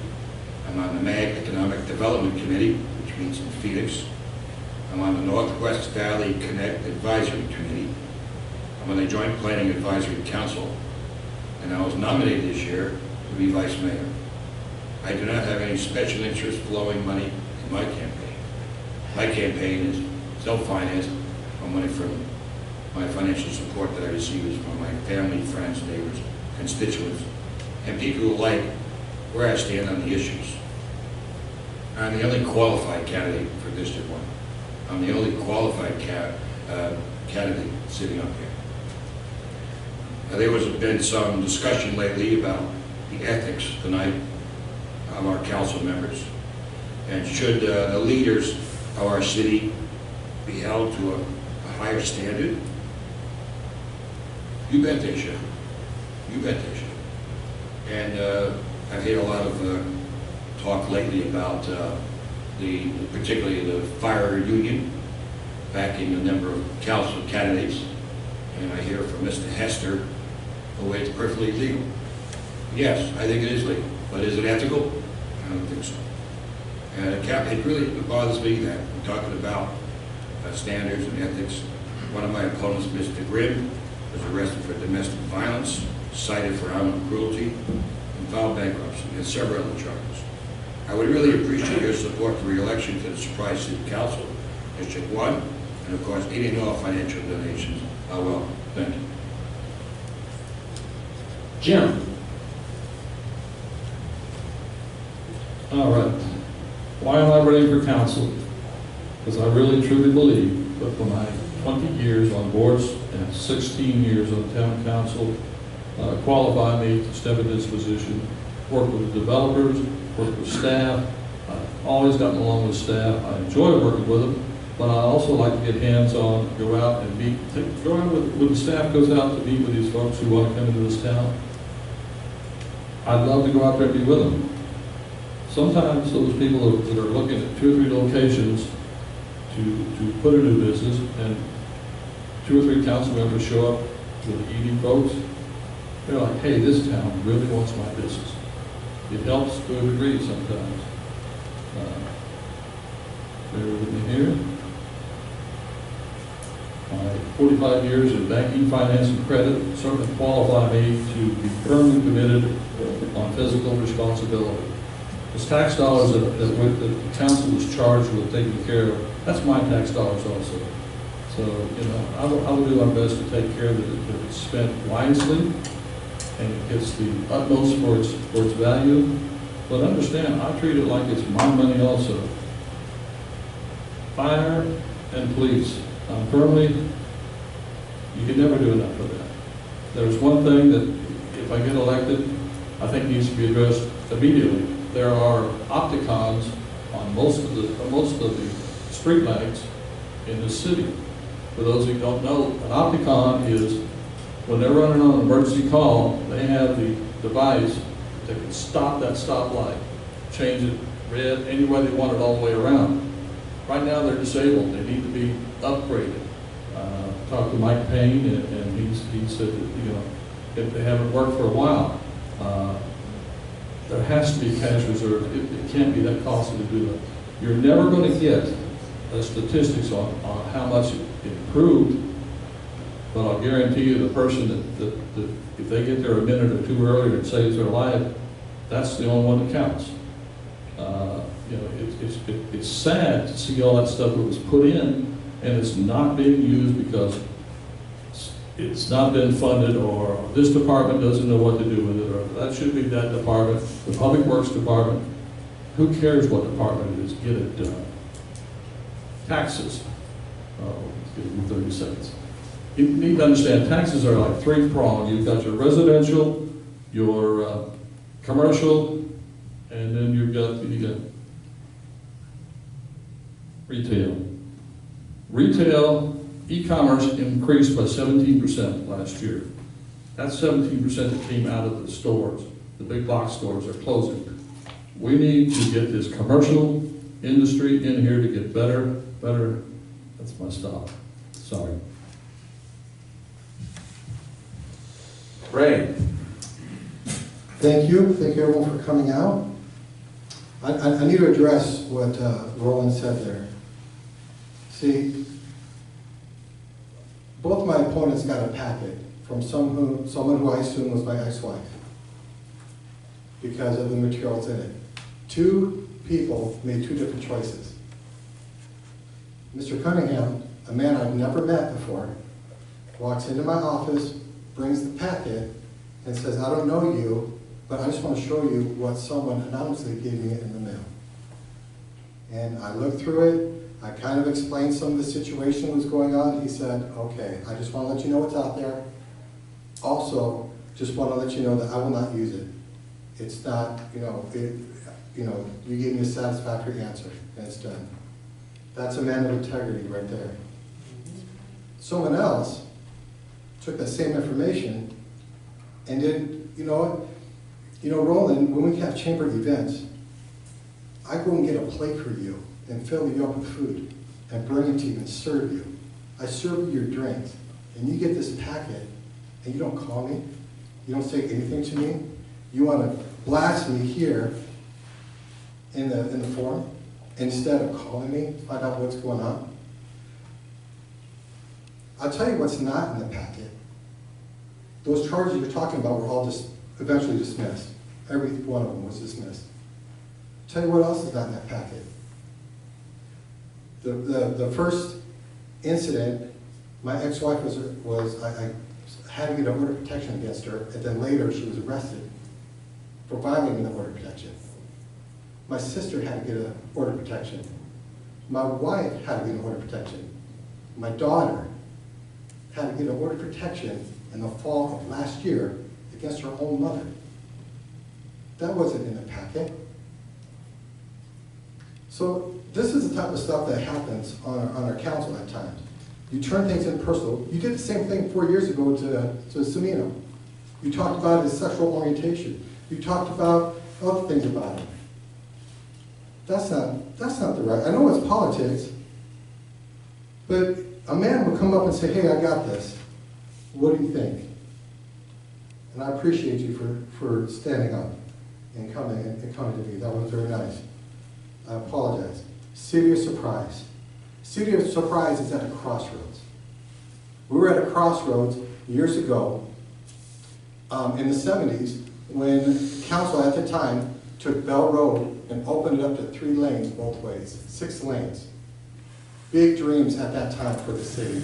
[SPEAKER 6] I'm on the MAG Economic Development Committee, which meets in Phoenix. I'm on the Northwest Valley Connect Advisory Committee. I'm on the Joint Planning Advisory Council, and I was nominated this year to be vice mayor. I do not have any special interest flowing money in my campaign. My campaign is self-financed on money from my financial support that I receive is from my family, friends, neighbors, constituents, and people who like where I stand on the issues. I'm the only qualified candidate for District 1. I'm the only qualified candidate sitting up here. Now, there has been some discussion lately about the ethics tonight of our council members, and should the leaders of our city be held to a higher standard? You bet they should. You bet they should. And I've heard a lot of talk lately about particularly the fire union backing a number of council candidates, and I hear from Mr. Hester the way it's perfectly legal. Yes, I think it is legal, but is it ethical? I don't think so. And it really bothers me that we're talking about standards and ethics. One of my opponents, Mr. Grimm, was arrested for domestic violence, cited for animal cruelty, and filed bankruptcy, and several other charges. I would really appreciate your support for re-election to the Surprise City Council, District 1, and of course, any and all financial donations are welcome. Thank you.
[SPEAKER 1] Jim.
[SPEAKER 5] All right. Why am I running for council? Because I really truly believe that for my 20 years on boards and 16 years on town council qualify me to step into this position, work with developers, work with staff. I've always gotten along with staff. I enjoy working with them, but I also like to get hands-on, go out and go out when the staff goes out to meet with these folks who want to come into this town. I'd love to go out there and be with them. Sometimes those people that are looking at 2 or 3 locations to put a new business, and 2 or 3 council members show up with the ED folks, they're like, hey, this town really wants my business. It helps to a degree sometimes. Bear with me here. My 45 years in banking, finance, and credit certainly qualify me to be firmly committed on fiscal responsibility. Those tax dollars that the council is charged with taking care of, that's my tax dollars also. So, you know, I will do our best to take care of it, that it's spent wisely and it gets the utmost for its value. But understand, I treat it like it's my money also. Fire and police, firmly, you can never do enough of that. There's one thing that, if I get elected, I think needs to be addressed immediately. There are opticons on most of the street lights in the city. For those who don't know, an opticon is when they're running on an emergency call, they have the device that can stop that stoplight, change it red any way they want it all the way around. Right now they're disabled. They need to be upgraded. Talked to Mike Payne, and he said that, you know, if they haven't worked for a while, there has to be cash reserve. It can't be that costly to do that. You're never going to get statistics on how much it improved, but I'll guarantee you the person that if they get there a minute or 2 earlier and saves their life, that's the only one that counts. You know, it's sad to see all that stuff that was put in and it's not being used because it's not been funded, or this department doesn't know what to do with it, or that should be that department, the Public Works Department. Who cares what department it is? Get it done. Taxes. Oh, give me 30 seconds. You need to understand, taxes are like three-pronged. You've got your residential, your commercial, and then you've got the retail. Retail, e-commerce increased by 17% last year. That's 17% that came out of the stores. The big box stores are closing. We need to get this commercial industry in here to get better. That's my stop. Sorry.
[SPEAKER 1] Ray.
[SPEAKER 4] Thank you everyone for coming out. I need to address what Roland said there. See, both my opponents got a packet from someone who I assume was my ex-wife because of the materials in it. Two people made two different choices. Mr. Cunningham, a man I've never met before, walks into my office, brings the packet, and says, I don't know you, but I just want to show you what someone anonymously gave me in the mail. And I looked through it. I kind of explained some of the situation that was going on. He said, okay, I just want to let you know what's out there. Also, just want to let you know that I will not use it. It's not, you gave me a satisfactory answer, and it's done. That's a man of integrity right there. Someone else took that same information and did, Roland, when we have chamber events, I go and get a plate for you and fill you up with food and bring it to you and serve you. I serve you your drinks, and you get this packet and you don't call me, you don't say anything to me, you want to blast me here in the forum instead of calling me, find out what's going on. I'll tell you what's not in the packet. Those charges you're talking about were all just eventually dismissed. Every one of them was dismissed. I'll tell you what else is not in that packet. The first incident, my ex-wife I had to get an order of protection against her, and then later she was arrested for violating the order of protection. My sister had to get an order of protection. My wife had to get an order of protection. My daughter had to get an order of protection in the fall of last year against her own mother. That wasn't in the packet. So this is the type of stuff that happens on our council at times. You turn things in personal. You did the same thing 4 years ago to Semino. You talked about his sexual orientation. You talked about other things about him. That's not the right. I know it's politics, but a man would come up and say, hey, I got this. What do you think? And I appreciate you for standing up and coming to me. That was very nice. I apologize. City of Surprise. City of Surprise is at a crossroads. We were at a crossroads years ago in the 70s when council at the time took Bell Road and opened it up to 3 lanes both ways, 6 lanes. Big dreams at that time for the city.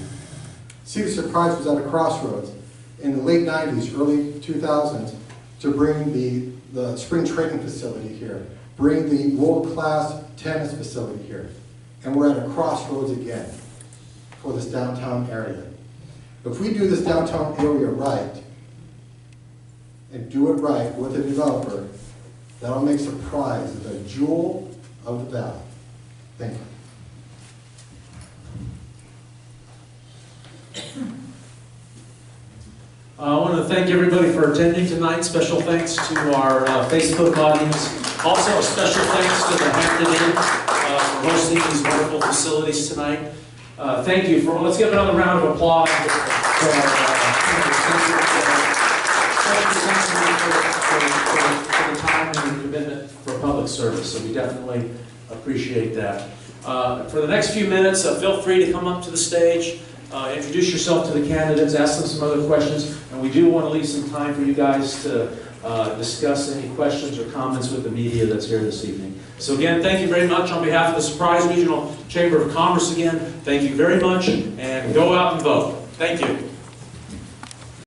[SPEAKER 4] City of Surprise was at a crossroads in the late 90s, early 2000s to bring the spring training facility here, bring the world-class tennis facility here. And we're at a crossroads again for this downtown area. If we do this downtown area right, and do it right with the developer, that'll make Surprise the jewel of the valley. Thank you.
[SPEAKER 1] I want to thank everybody for attending tonight. Special thanks to our Facebook audience. Also, a special thanks to the Hampton Inn for hosting these wonderful facilities tonight. Thank you for, let's give another round of applause for the time and the commitment for public service. So we definitely appreciate that. For the next few minutes, feel free to come up to the stage. Introduce yourself to the candidates, ask them some other questions, and we do want to leave some time for you guys to discuss any questions or comments with the media that's here this evening. So again, thank you very much on behalf of the Surprise Regional Chamber of Commerce again. Thank you very much, and go out and vote. Thank you.